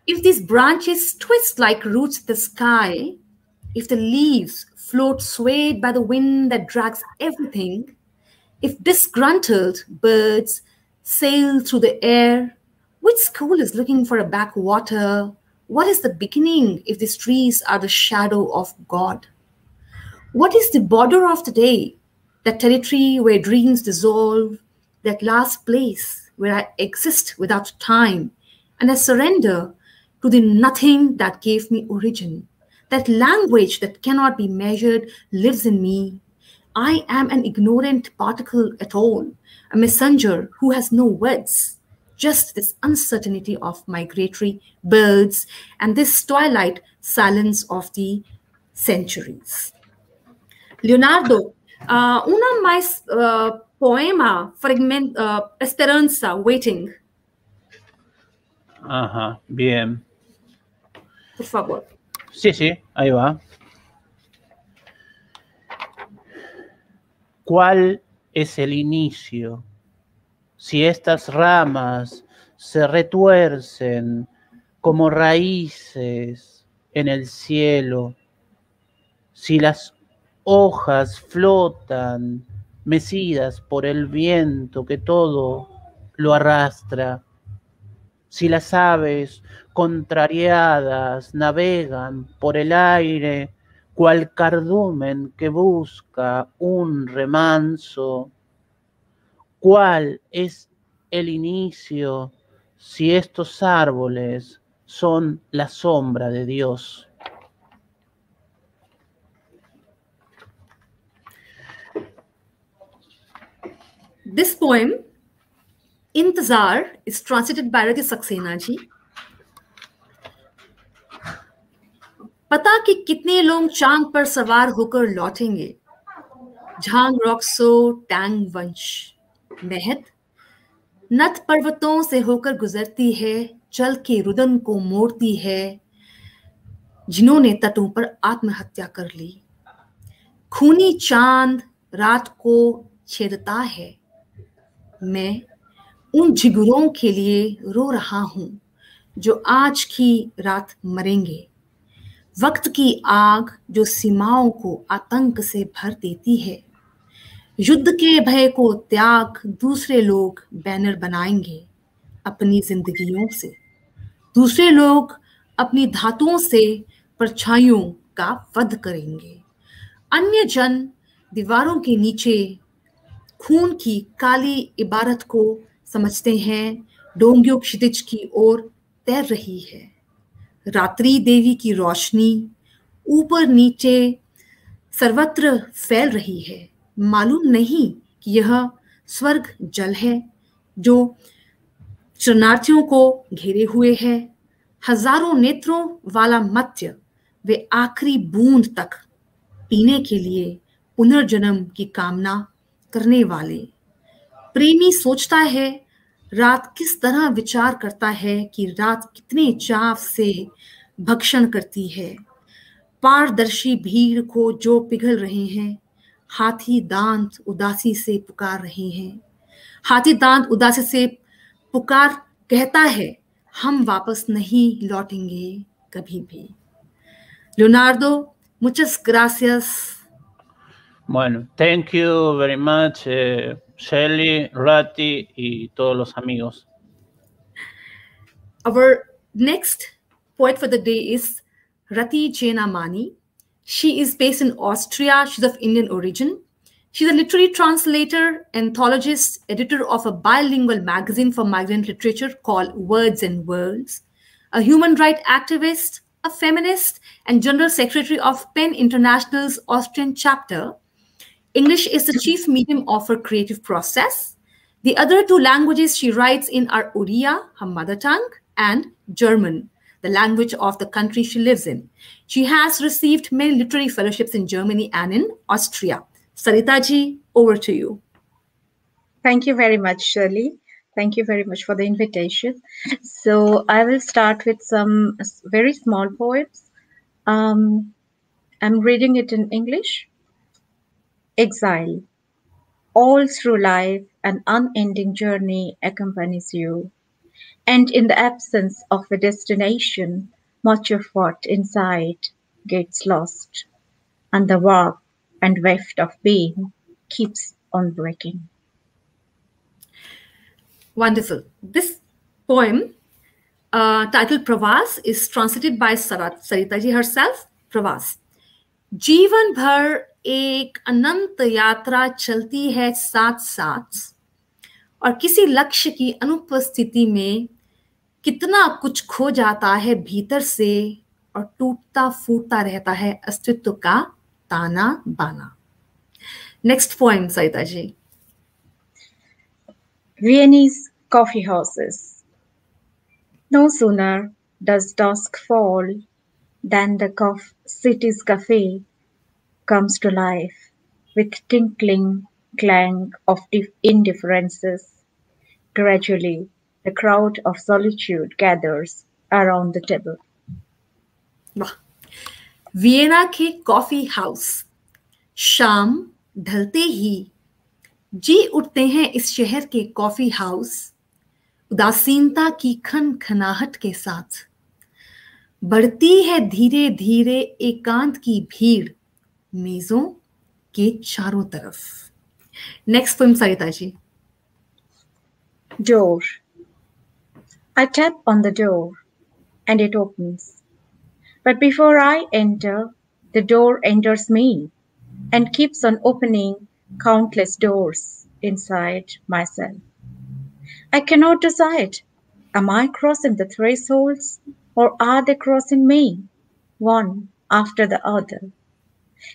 A: If these branches twist like roots in the sky, if the leaves float swayed by the wind that drags everything, if disgruntled birds sail through the air, which school is looking for a backwater? What is the beginning if these trees are the shadow of God? What is the border of the day? That territory where dreams dissolve, that last place where I exist without time, and I surrender to the nothing that gave me origin. That language that cannot be measured lives in me. I am an ignorant particle at all, a messenger who has no words. Just this uncertainty of migratory birds and this twilight silence of the centuries. Leonardo, una mais poema, fragment, Esperanza, Waiting.
D: Ajá, bien.
A: Por favor.
D: Sí, sí, ahí va. ¿Cuál es el inicio? Si estas ramas se retuercen como raíces en el cielo, si las hojas flotan mecidas por el viento que todo lo arrastra, si las aves contrariadas navegan por el aire cual cardumen que busca un remanso, ¿cuál es el inicio si estos árboles son la sombra de Dios?
A: This poem, Intezar, is translated by Rati Saxena ji. पता कि कितने लोग चांग पर सवार होकर लौटेंगे, Jhang रॉक्सो Tang वंश महत नथ पर्वतों से होकर गुजरती है, चल के रुदन को मोड़ती है, जिन्होंने तटों पर आत्महत्या कर ली। खूनी चांद रात को छेदता है, मैं उन जिगरों के लिए रो रहा हूं जो आज की रात मरेंगे। वक्त की आग जो सीमाओं को आतंक से भर देती है, युद्ध के भय को त्याग दूसरे लोग बैनर बनाएंगे अपनी जिंदगियों से, दूसरे लोग अपनी धातुओं से परछाइयों का वध करेंगे। अन्य जन दीवारों के नीचे खून की काली इबारत को समझते हैं, डोंगियों क्षितिज की ओर तैर रही है। रात्रि देवी की रोशनी ऊपर नीचे सर्वत्र फैल रही है। मालूम नहीं कि यह स्वर्ग जल है जो शरणार्थियों को घेरे हुए है। हजारों नेत्रों वाला मत्स्य वे आखिरी बूंद तक पीने के लिए पुनर्जन्म की कामना करने वाले। प्रेमी सोचता है रात किस तरह विचार करता है कि रात कितने चाव से भक्षण करती है। पारदर्शी भीड़ को जो पिघल रहे हैं, हाथी दांत उदासी से पुकार रहे हैं। हाथी दांत उदासी से पुकार कहता है, हम वापस नहीं लौटेंगे कभी भी। Leonardo, muchas gracias.
D: Bueno, thank you very much, Shelly, Rati, y todos los amigos.
A: Our next poet for the day is Rati Jainamani. She is based in Austria. She's of Indian origin. She's a literary translator, anthologist, editor of a bilingual magazine for migrant literature called Words and Worlds, a human rights activist, a feminist, and general secretary of PEN International's Austrian chapter. English is the chief medium of her creative process. The other two languages she writes in are Oriya, her mother tongue, and German, the language of the country she lives in. She has received many literary fellowships in Germany and in Austria. Sarita ji, over to you.
B: Thank you very much, Shirley. Thank you very much for the invitation. So I will start with some very small poems. I'm reading it in English. Exile. All through life, an unending journey accompanies you. And in the absence of a destination, much of what inside gets lost. And the warp and weft of being keeps on breaking.
A: Wonderful. This poem, titled Pravas, is translated by Sarita ji herself. Pravas. जीवन भर एक अनंत यात्रा चलती है साथ साथ, और किसी लक्ष्य की अनुपस्थिति में कितना कुछ खो जाता है भीतर से, और टूटता फूटता रहता है अस्तित्व का ताना बाना. Next poem Sarita ji.
B: Viennese coffee houses. No sooner does dusk fall than the city's cafe comes to life with tinkling clang of indifferences. Gradually, the crowd of solitude gathers around the table.
A: Vienna के coffee house. शाम ढलते ही जी उठते हैं इस शहर के coffee house, उदासीनता की खनखनाहट के साथ. बढ़ती है धीरे धीरे एकांत की भीड़ मेजों के चारों तरफ. Next poem Sarita ji.
B: Door. I tap on the door and it opens. But before I enter, the door enters me and keeps on opening countless doors inside myself. I cannot decide. Am I crossing the thresholds, or are they crossing me, one after the other?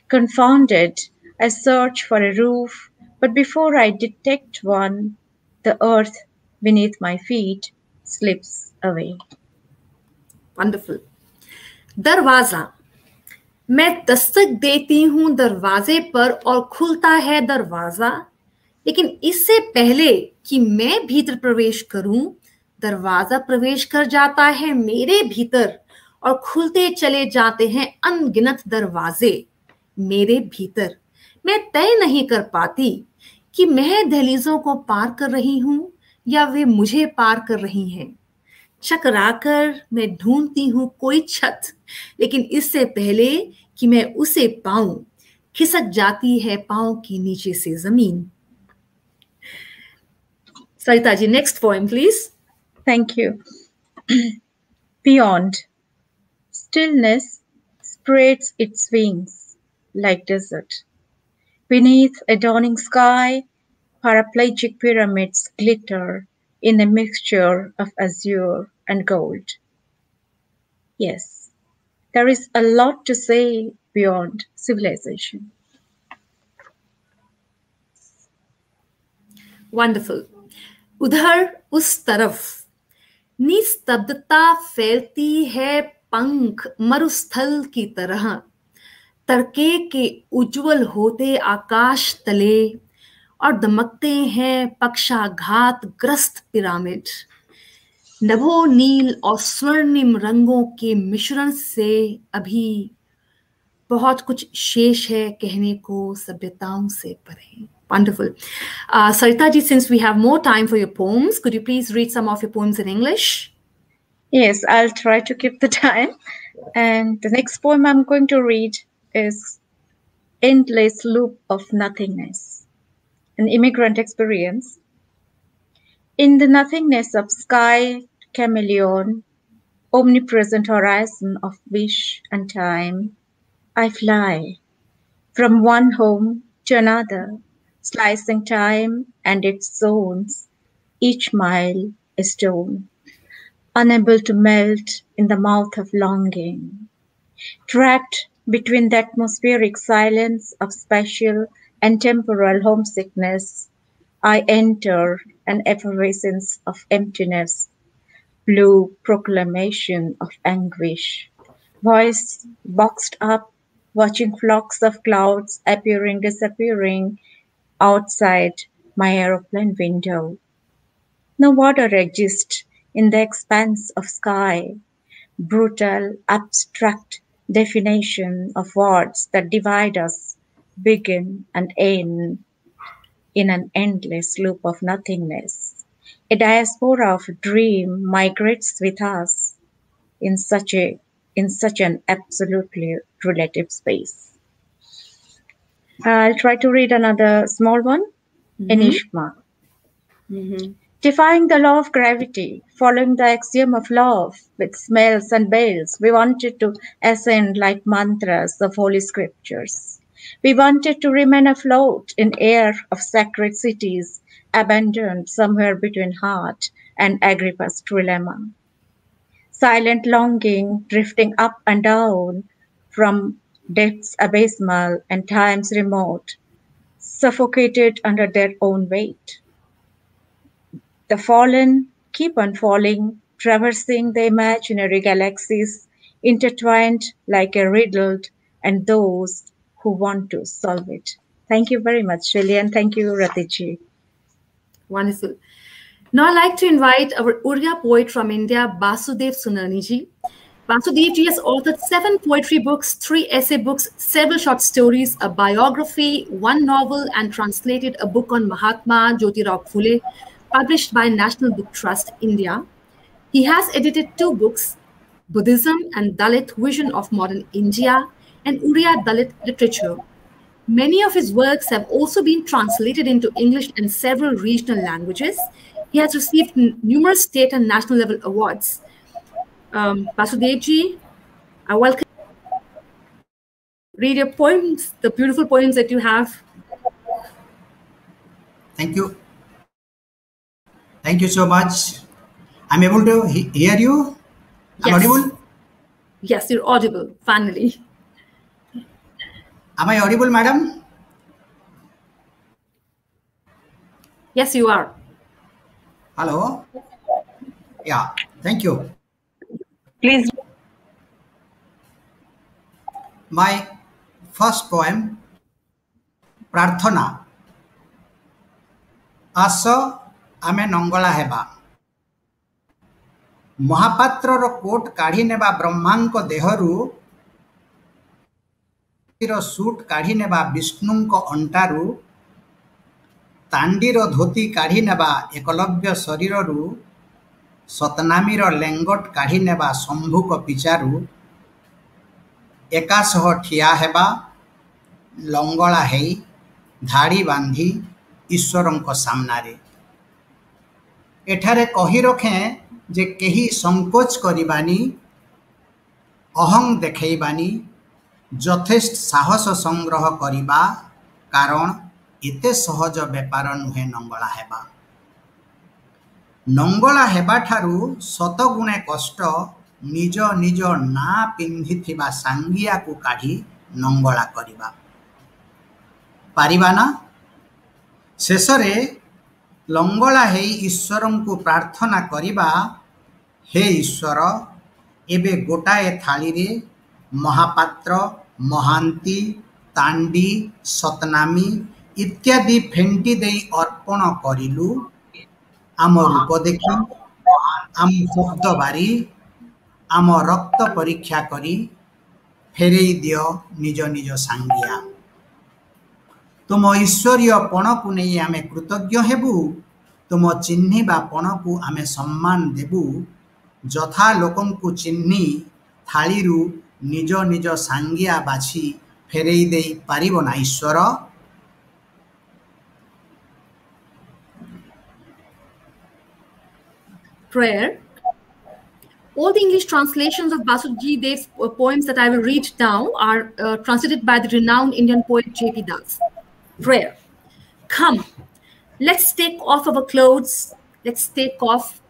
B: Confounded, I search for a roof, but before I detect one, the earth beneath my feet slips away.
A: Wonderful. दरवाजा. मैं दस्तक देती हूं दरवाजे पर और खुलता है दरवाजा, लेकिन इससे पहले कि मैं भीतर प्रवेश करूं, दरवाजा प्रवेश कर जाता है मेरे भीतर और खुलते चले जाते हैं अनगिनत दरवाजे मेरे भीतर. मैं तय नहीं कर पाती कि मैं दहलीजों को पार कर रही हूं या वे मुझे पार कर रही हैं. चकराकर मैं ढूंढती हूं कोई छत, लेकिन इससे पहले कि मैं उसे पाऊं, खिसक जाती है पांव के नीचे से जमीन. Sarita ji, next poem, please.
B: Thank you. Beyond, stillness spreads its wings like desert. Beneath a dawning sky, paraplegic pyramids glitter in a mixture of azure and gold. Yes, there is a lot to say beyond civilization.
A: Wonderful. उधर उस तरफ निस्तब्धता फैलती है पंख मरुस्थल की तरह, तड़के के उज्जवल होते आकाश तले और दमकते हैं पक्षाघात ग्रस्त पिरामिड। नभो नील और स्वर्णिम रंगों के मिश्रण से अभी बहुत कुछ शेष है कहने को सभ्यताओं से परे। Wonderful. Sarita ji, since we have more time for your poems, could you please read some of your poems in English?
B: Yes, I'll try to keep the time. And the next poem I'm going to read is Endless Loop of Nothingness, an immigrant experience. In the nothingness of sky, chameleon, omnipresent horizon of wish and time, I fly from one home to another, slicing time and its zones, each mile a stone, unable to melt in the mouth of longing. Trapped between the atmospheric silence of spatial and temporal homesickness, I enter an effervescence of emptiness, blue proclamation of anguish, voice boxed up, watching flocks of clouds appearing, disappearing outside my aeroplane window. No water exists in the expanse of sky, brutal, abstract definition of words that divide us, begin and end in an endless loop of nothingness. A diaspora of dream migrates with us in such an absolutely relative space. I'll try to read another small one. Enigma. Defying the law of gravity, following the axiom of love with smells and bells, we wanted to ascend like mantras of holy scriptures. We wanted to remain afloat in air of sacred cities, abandoned somewhere between heart and Agrippa's trilemma. Silent longing drifting up and down from depths abysmal and times remote, suffocated under their own weight. The fallen keep on falling, traversing the imaginary galaxies, intertwined like a riddle, and those who want to solve it. Thank you very much, Shelly, and thank you, Ratiji.
A: Wonderful. Now I'd like to invite our Urya poet from India, Basudev Sunani ji. Basudev ji has authored 7 poetry books, 3 essay books, several short stories, a biography, 1 novel, and translated a book on Mahatma Jyotirao Phule, published by National Book Trust, India. He has edited 2 books, Buddhism and Dalit Vision of Modern India, and Uriya Dalit Literature. Many of his works have also been translated into English and several regional languages. He has received numerous state and national level awards. Basudev ji, I welcome you. Read your poems, the beautiful poems that you have.
H: Thank you. Thank you so much. I'm able to hear you. I'm audible?
A: Yes, you're audible, finally.
H: Am I audible, madam?
A: Yes, you are.
H: Hello? Yeah, thank you.
E: Please.
H: My first poem, Prarthana. Aso ame nongala heba. Mahapatror coat kadhi neba Brahmanko deharu suit kadhi neba Vishnunko ontaru तांडीर धोती काढ़ी नेबा एकलव्य शरीररू सतनामीर लेंगट काढ़ी नेबा शंभुक पिचारू एकासह ठिया हेबा लंगला हेई धाड़ी बांधी ईश्वरंक सामनारे एठारे कही रखें जे केही संकोच करिबानी अहं देखैबानी यथेष्ट साहस संग्रह करिबा कारण एते सहज बेपार नुहे नंगला हेबा नंगला हेबा ठारू शतगुणे कष्ट निज निज ना पिंधिथिबा सांगिया को काढ़ी नंगला करिबा पारिबा ना शेषरे लंगला हे ईश्वर को प्रार्थना करिबा हे ईश्वर एबे गोटाए थाली रे महापात्र महांती तांडी सतनामी इत्यादि फेंटी देई अर्पण करिलु आम रूप देखि आम शब्द बारी आम रक्त परीक्षा करी फेरई दियो निज निज सांगिया तुम ईश्वरीय पण को नहीं आमे कृतज्ञ हेबु तुम चिन्हिबा पण को आमे सम्मान देबु जथा लोकं को चिन्हि थालीरु निज निज सांगिया बाछि फेरई देई पारिबो ना ईश्वर
A: Prayer. All the English translations of Basudji Dev's poems that I will read now are translated by the renowned Indian poet J.P. Das. Prayer. Come, let's take off our clothes. Let's take off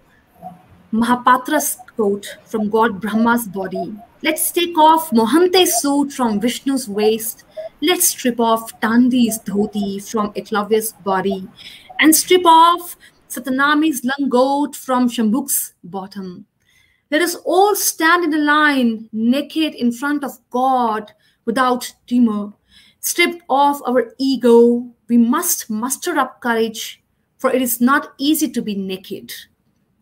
A: Mahapatra's coat from God Brahma's body. Let's take off Mohante's suit from Vishnu's waist. Let's strip off Tandi's dhoti from Eklavya's body. And strip off Satanami's langot from Shambhuk's bottom. Let us all stand in a line, naked in front of God, without demur. Stripped off our ego, we must muster up courage, for it is not easy to be naked.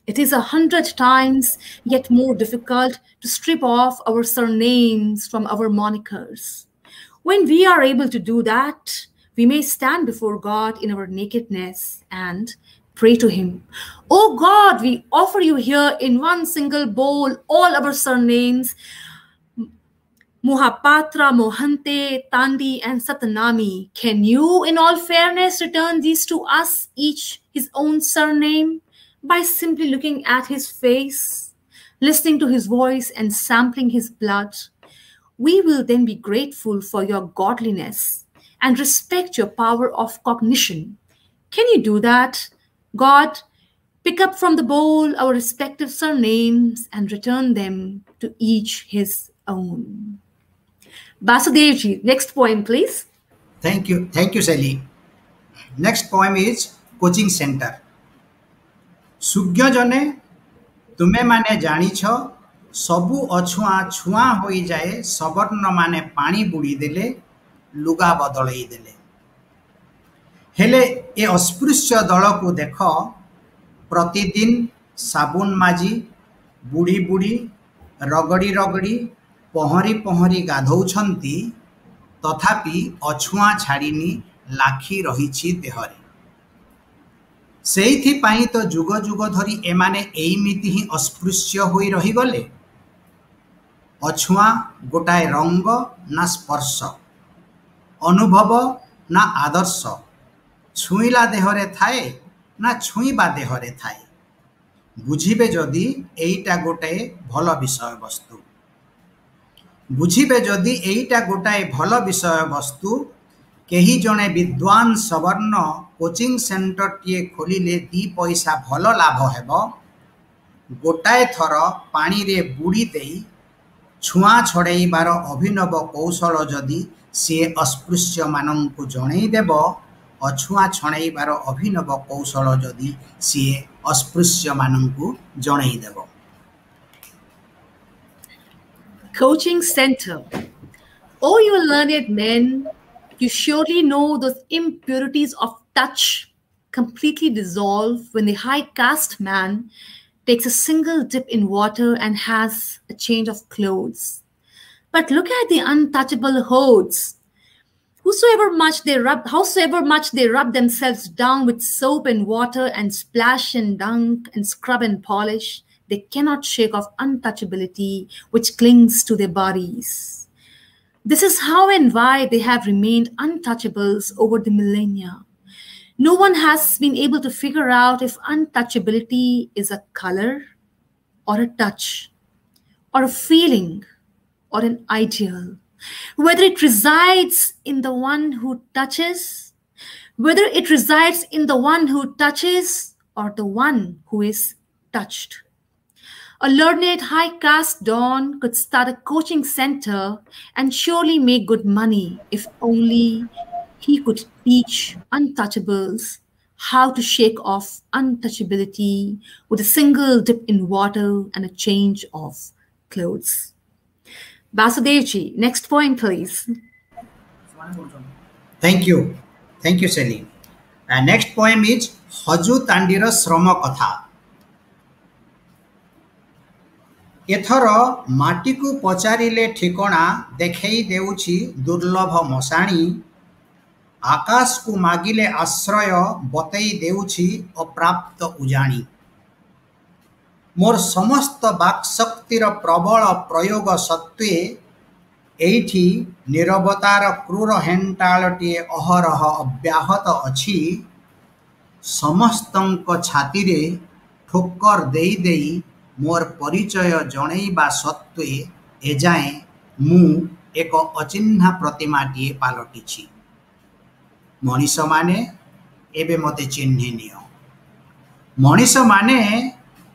A: It is 100 times yet more difficult to strip off our surnames from our monikers. When we are able to do that, we may stand before God in our nakedness and pray to him. Oh God, we offer you here in one single bowl all our surnames, Mohapatra, Mohante, Tandi, and Satanami. Can you, in all fairness, return these to us, each his own surname, by simply looking at his face, listening to his voice, and sampling his blood? We will then be grateful for your godliness and respect your power of cognition. Can you do that? God, pick up from the bowl our respective surnames and return them to each his own. Basudevji, next poem, please.
H: Thank you, Sally. Next poem is Coaching Center. सुज्ञ जने तुमे माने जानिछ सबु अछुआ छुआ होई जाए सबर्ण माने पानी बुड़ी देले लुगा बदलई देले हेले ए अस्पृश्य दल को देख प्रतिदिन साबुन माजी बुड़ी बुड़ी रगड़ी रगड़ी पहरी पहरी गाधौछंती तथापि अछुआ छाड़ीनी लाखी रहिछि देहरे सेइथि पाई तो जुग जुग धरी एमाने एइमिति ही अस्पृश्य होई रही गले अछुआ गोटाए रंग ना स्पर्श अनुभव ना आदर्श छुईला देहरे थाए ना छुईबा देहरे थाए बुझिबे जदि एइटा गोटाए भल विषय वस्तु बुझिबे जदि एइटा गोटाए भल विषय वस्तु केही जने विद्वान सवर्ण कोचिंग सेंटर टीए खोलिले 2 पैसा भल लाभ हेबो गोटाए थर पानी रे बुड़ी देई छुआ छड़ेइबार अभिनव कौशल जदि सी अस्पृश्य मानंकु जणेई देबो अछुआ छणेइबार अभिनव कौशल जदि सी अस्पृश्य मानंकु जणेई देबो
A: Coaching Center. Oh, you learned men, you surely know those impurities of touch completely dissolve when the high caste man takes a single dip in water and has a change of clothes. But look at the untouchable hodes. Howsoever much they rub themselves down with soap and water and splash and dunk and scrub and polish, they cannot shake off untouchability which clings to their bodies. This is how and why they have remained untouchables over the millennia. No one has been able to figure out if untouchability is a color or a touch or a feeling or an ideal whether it resides in the one who touches, whether it resides in the one who touches or the one who is touched. A learned high caste don could start a coaching center and surely make good money if only he could teach untouchables how to shake off untouchability with a single dip in water and a change of clothes. Basudevji, next point, please.
H: Thank you. Thank you, Sally. Next poem is Haju Tandira Srama Katha. एथर माटी को पचारिले ठिकणा देखई देउछि दुर्लभ मशाणी आकाश को मागिले आश्रय बतई देउछि अप्राप्त उजाणी मोर समस्त वाक्शक्तिर प्रबल प्रयोग सत्वे एठी निरवतार क्रूर हेंटाळटिए अहरह अव्याहत अछि समस्तंक छातीरे ठोक्कर देई देई मोर परिचय जणैबा सत्वे एजाए मु एक अचिन्हा प्रतिमाटिए पालटिछि मनीष माने एबे मते चिन्हिनिय मनीष माने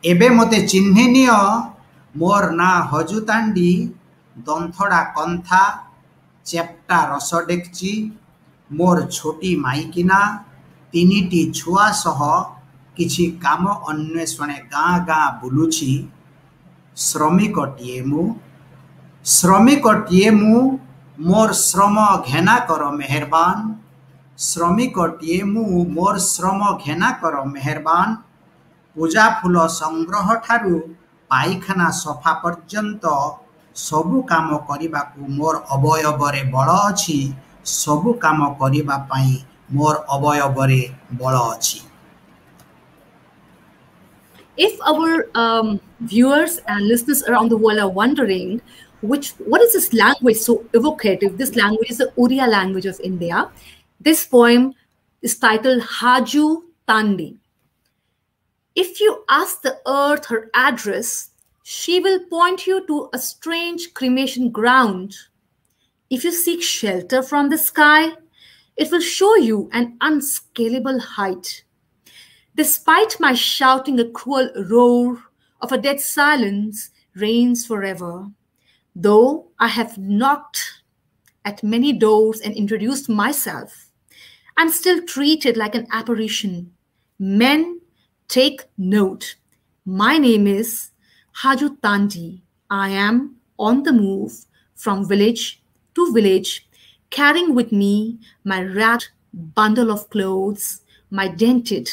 H: एबे मते चिन्हिनिय मोर ना हजुतांडी दंथड़ा कंथा चेप्टा रस डेक्ची मोर छोटी माइकिना तीनिटी छुआ सह किछि काम अन्वेषणे गाँ गाँ बुलुछि श्रमिकटिए मु मोर श्रम घेना कर मेहरबान श्रमिकटिए मु मोर श्रम घेना कर मेहरबान पूजा फूल संग्रह ठारू पाइखाना सफा पर्यंत सबु काम करिबाकू मोर अवयवरे बल अछि सबु काम करिबा पई मोर अवयवरे बल अछि.
A: If our viewers and listeners around the world are wondering what is this language so evocative, this language is the Oriya language of India. This poem is titled Haju Tandi. If you ask the earth her address, she will point you to a strange cremation ground. If you seek shelter from the sky, it will show you an unscalable height. Despite my shouting, a cruel roar of a dead silence reigns forever. Though I have knocked at many doors and introduced myself, I'm still treated like an apparition. Men, take note. My name is Haju Tandi. I am on the move from village to village, carrying with me my wrapped bundle of clothes, my dented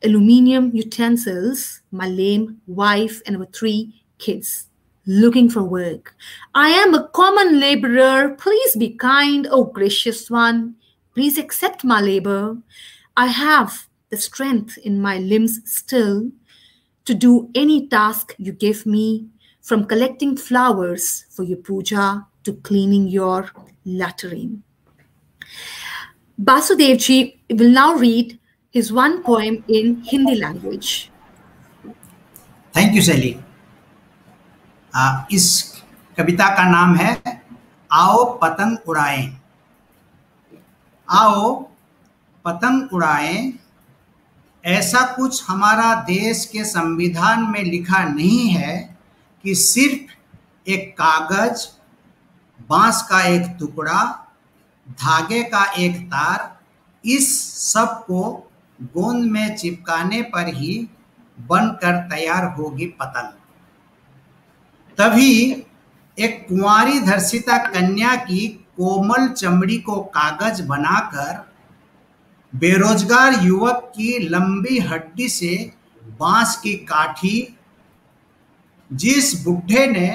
A: aluminium utensils, my lame wife, and our 3 kids, looking for work. I am a common laborer. Please be kind, O gracious one. Please accept my labor. I have the strength in my limbs still to do any task you give me, from collecting flowers for your puja to cleaning your latrine. Basudevji will now read his one poem in Hindi language.
H: Thank you, Sally. इस कविता का नाम है आओ पतंग उड़ाएं. आओ पतंग उड़ाएं. ऐसा कुछ हमारा देश के संविधान में लिखा नहीं है कि सिर्फ एक कागज, बांस का एक टुकड़ा, धागे का एक तार, इस सब को गोंद में चिपकाने पर ही बनकर तैयार होगी पतंग. तभी एक कुंवारी धर्षिता कन्या की कोमल चमड़ी को कागज बनाकर बेरोजगार युवक की लंबी हड्डी से बांस की काठी, जिस बुढ़े ने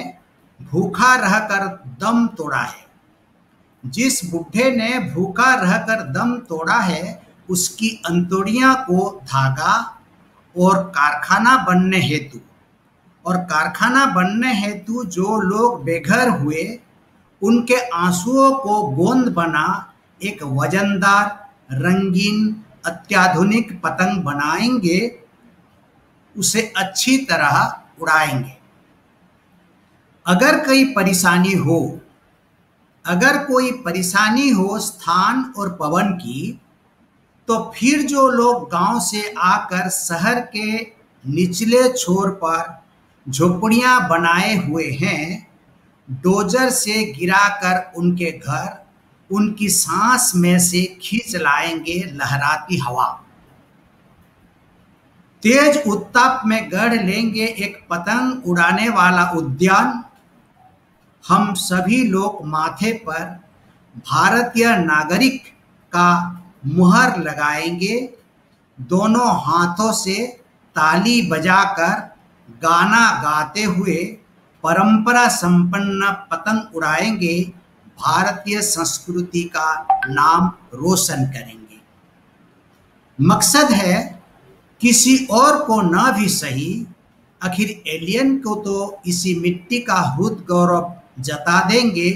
H: भूखा रहकर दम तोड़ा है, जिस बुढ़े ने भूखा रहकर दम तोड़ा है, उसकी अंतुड़ियां को धागा और कारखाना बनने हेतु जो लोग बेघर हुए, उनके आंसुओं को गोंद बना एक वजनदार, रंगीन, अत्याधुनिक पतंग बनाएंगे, उसे अच्छी तरह उड़ाएंगे. अगर कोई परेशानी हो अगर कोई परेशानी हो स्थान और पवन की, तो फिर जो लोग गांव से आकर शहर के निचले छोर पर झोपड़ियां बनाए हुए हैं, डोजर से गिराकर उनके घर उनकी सांस में से खींच लाएंगे लहराती हवा। तेज उत्ताप में गढ़ लेंगे एक पतंग उड़ाने वाला उद्यान। हम सभी लोग माथे पर भारतीय नागरिक का मुहर लगाएंगे, दोनों हाथों से ताली बजाकर गाना गाते हुए परंपरा संपन्न पतंग उड़ाएंगे, भारतीय संस्कृति का नाम रोशन करेंगे। मकसद है किसी और को ना भी सही, आखिर एलियन को तो इसी मिट्टी का हृदय गौरव जता देंगे,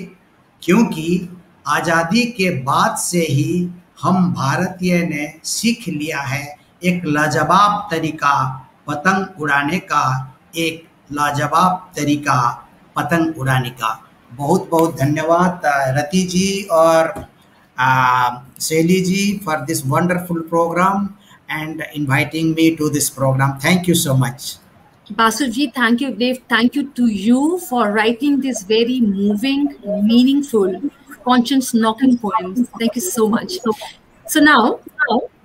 H: क्योंकि आज़ादी के बाद से ही हम भारतीय ने सीख लिया है एक लाजवाब तरीका पतंग उड़ाने का, एक लाजवाब तरीका पतंग उड़ाने का। बहुत बहुत धन्यवाद रति जी और शैली जी for this wonderful program and inviting me to this program. Thank you so much.
A: Basuji, thank you, Dave. Thank you to you for writing this very moving, meaningful, conscience-knocking poems. Thank you so much. So now,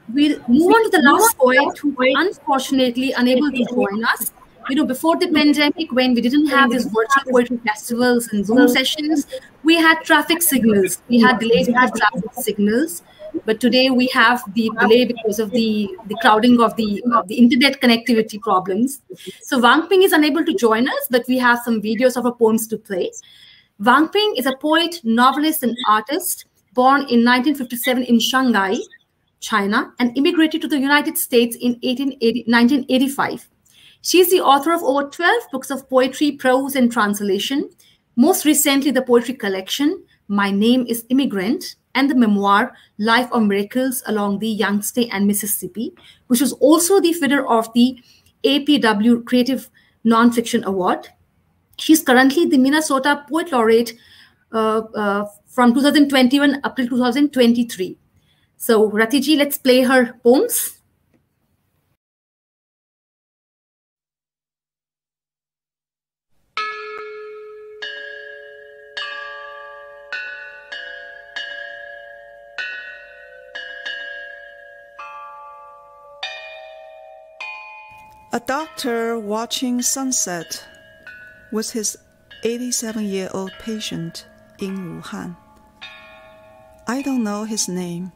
A: we'll move on to the last poet who unfortunately unable to join us. You know, before the pandemic, when we didn't have these virtual poetry festivals and Zoom sessions, we had traffic signals. We had delays in the traffic signals. But today we have the delay because of the crowding of the internet connectivity problems. So Wang Ping is unable to join us, but we have some videos of her poems to play. Wang Ping is a poet, novelist, and artist born in 1957 in Shanghai, China, and immigrated to the United States in 1985. She is the author of over 12 books of poetry, prose, and translation. Most recently, the poetry collection, My Name is Immigrant, and the memoir, Life of Miracles Along the Yangtze and Mississippi, which was also the winner of the APW Creative Nonfiction Award. She's currently the Minnesota Poet Laureate from 2021 up to 2023. So, Ratiji, let's play her poems.
I: A doctor watching sunset with his 87-year-old patient in Wuhan. I don't know his name.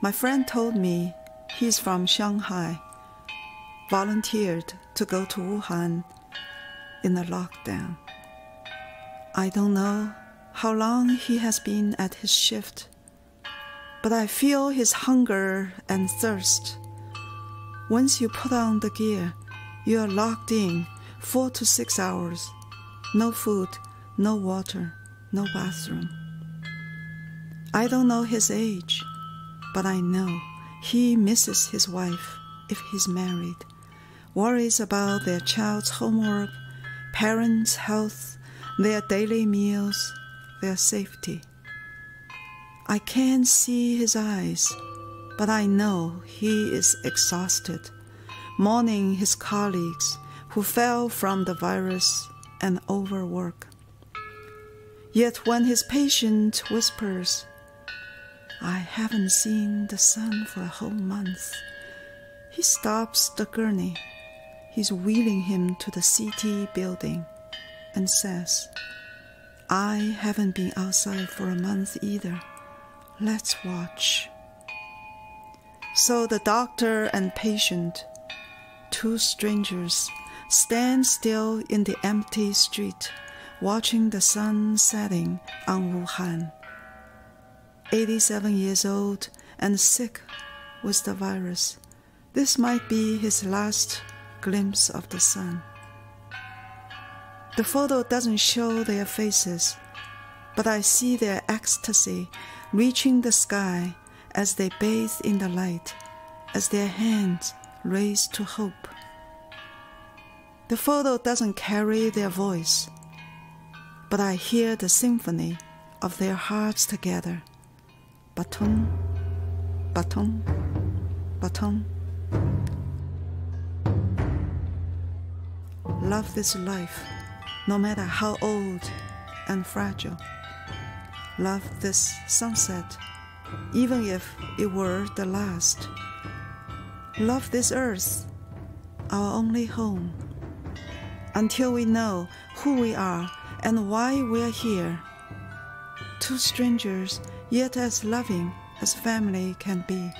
I: My friend told me he's from Shanghai, volunteered to go to Wuhan in the lockdown. I don't know how long he has been at his shift, but I feel his hunger and thirst. Once you put on the gear, you are locked in 4 to 6 hours. No food, no water, no bathroom. I don't know his age, but I know he misses his wife if he's married, worries about their child's homework, parents' health, their daily meals, their safety. I can't see his eyes, but I know he is exhausted, mourning his colleagues who fell from the virus and overwork. Yet when his patient whispers, "I haven't seen the sun for a whole month," he stops the gurney. He's wheeling him to the CT building and says, "I haven't been outside for a month either. Let's watch." So the doctor and patient, two strangers, stand still in the empty street, watching the sun setting on Wuhan. 87 years old and sick with the virus. This might be his last glimpse of the sun. The photo doesn't show their faces, but I see their ecstasy reaching the sky as they bathe in the light, as their hands raise to hope. The photo doesn't carry their voice, but I hear the symphony of their hearts together. Baton, baton, baton. Love this life, no matter how old and fragile. Love this sunset, even if it were the last. Love this earth, our only home, until we know who we are and why we are here. Two strangers, yet as loving as family can be,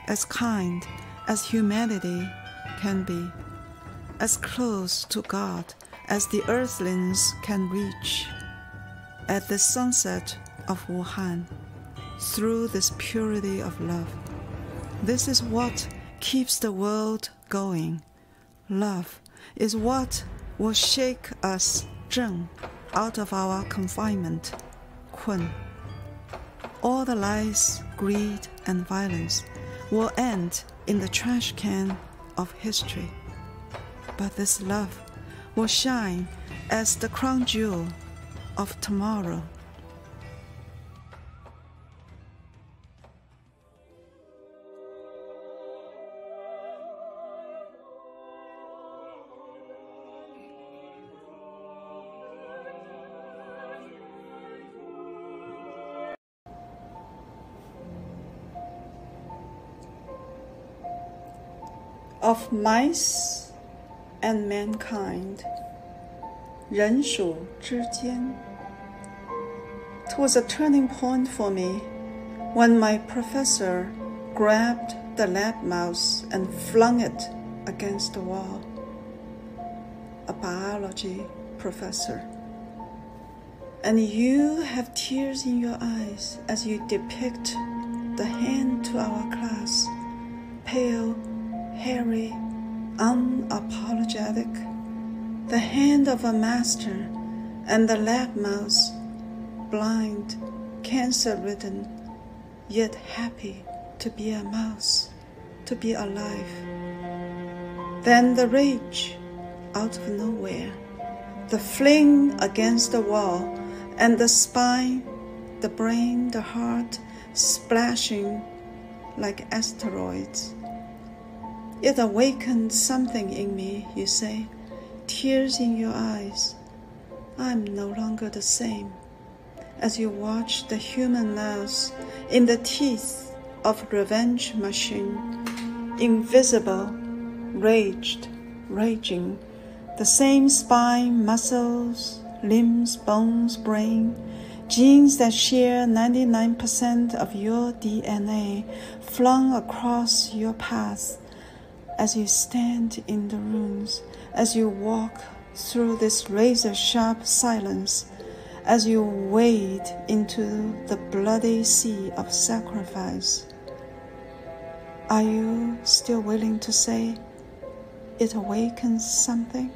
I: as kind as humanity can be, as close to God as the earthlings can reach. At the sunset of Wuhan, through this purity of love, this is what keeps the world going. Love is what will shake us, Zheng, out of our confinement, Kun. All the lies, greed, and violence will end in the trash can of history. But this love will shine as the crown jewel of tomorrow. Of mice and mankind, 人鼠之间. It was a turning point for me when my professor grabbed the lab mouse and flung it against the wall. A biology professor. And you have tears in your eyes as you depict the hand to our class, pale, hairy, unapologetic, the hand of a master, and the lab mouse, blind, cancer-ridden, yet happy to be a mouse, to be alive. Then the rage out of nowhere, the fling against the wall, and the spine, the brain, the heart, splashing like asteroids. It awakened something in me, you say, tears in your eyes. I'm no longer the same. As you watch the human mouse in the teeth of revenge machine, invisible, raging, the same spine, muscles, limbs, bones, brain, genes that share 99% of your DNA flung across your path. As you stand in the rooms, as you walk through this razor-sharp silence, as you wade into the bloody sea of sacrifice, are you still willing to say, it awakens something?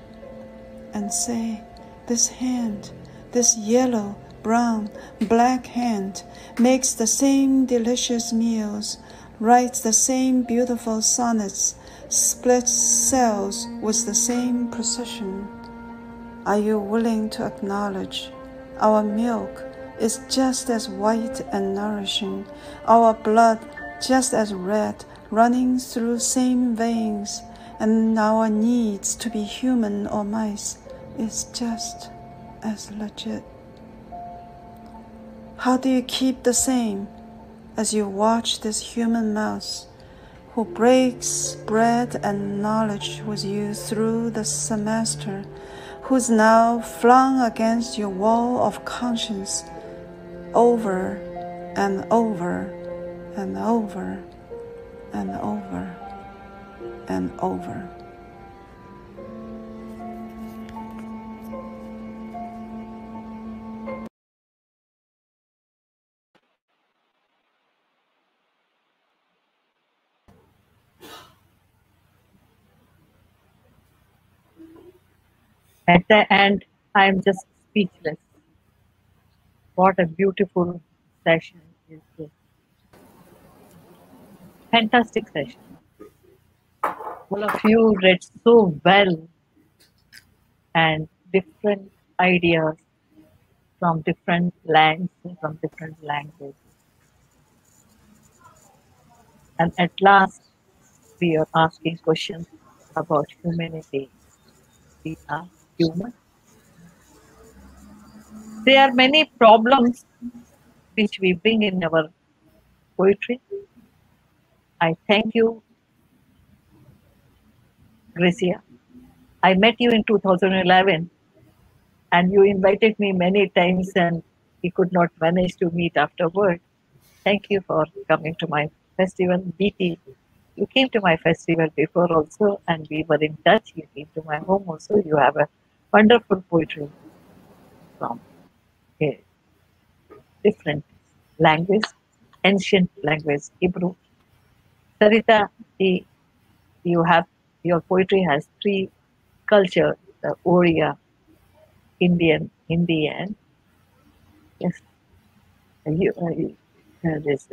I: And say, this hand, this yellow, brown, black hand makes the same delicious meals, writes the same beautiful sonnets, splits cells with the same precision. Are you willing to acknowledge our milk is just as white and nourishing, our blood just as red, running through same veins, and our needs to be human or mice is just as legit? How do you keep the same as you watch this human mouse who breaks bread and knowledge with you through the semester, who's now flung against your wall of conscience over and over and over and over and over?
E: At the end, I'm just speechless. What a beautiful session is this. Fantastic session. All of you read so well, and different ideas from different lands, from different languages. And at last, we are asking questions about humanity. We are human. There are many problems which we bring in our poetry. I thank you, Gracia. I met you in 2011 and you invited me many times and we could not manage to meet afterward. Thank you for coming to my festival. BT, you came to my festival before also and we were in touch. You came to my home also. You have a wonderful poetry from a different language, ancient language, Hebrew. Sarita, you have, your poetry has three cultures, the Oriya, Indian, Hindi, and yes, this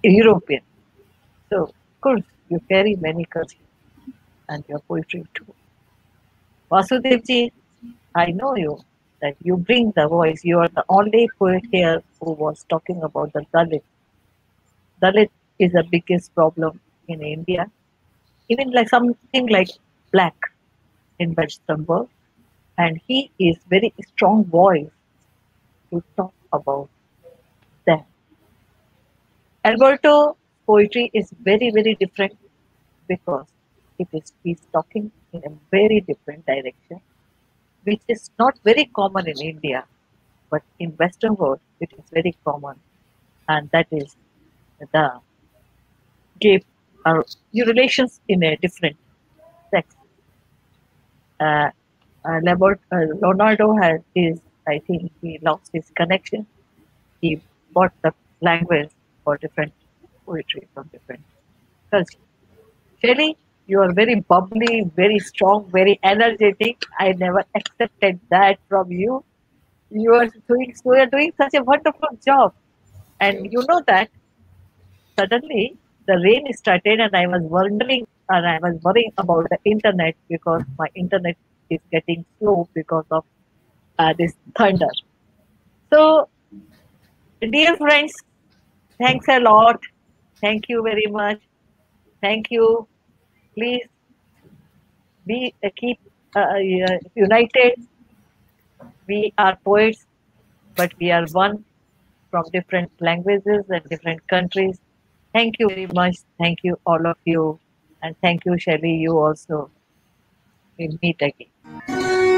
E: European. So, of course, you carry many cultures and your poetry too. Vasudevji, I know you, that you bring the voice. You are the only poet here who was talking about the Dalit. Dalit is the biggest problem in India. Even like something like black in Western world. And he is very strong voice to talk about them. Alberto poetry is very, very different because he's talking in a very different direction, which is not very common in India, but in Western world it is very common, and that is the gay your relations in a different sex. Leonardo I think he lost his connection. He bought the language for different poetry from different cultures. Shelley, you are very bubbly, very strong, very energetic. I never accepted that from you. You are doing such a wonderful job. And you know that suddenly the rain started and I was wondering and I was worrying about the internet because my internet is getting slow because of this thunder. So, dear friends, thanks a lot. Thank you very much. Thank you. Please keep united. We are poets, but we are one from different languages and different countries. Thank you very much. Thank you, all of you. And thank you, Shelley, you also. We'll meet again.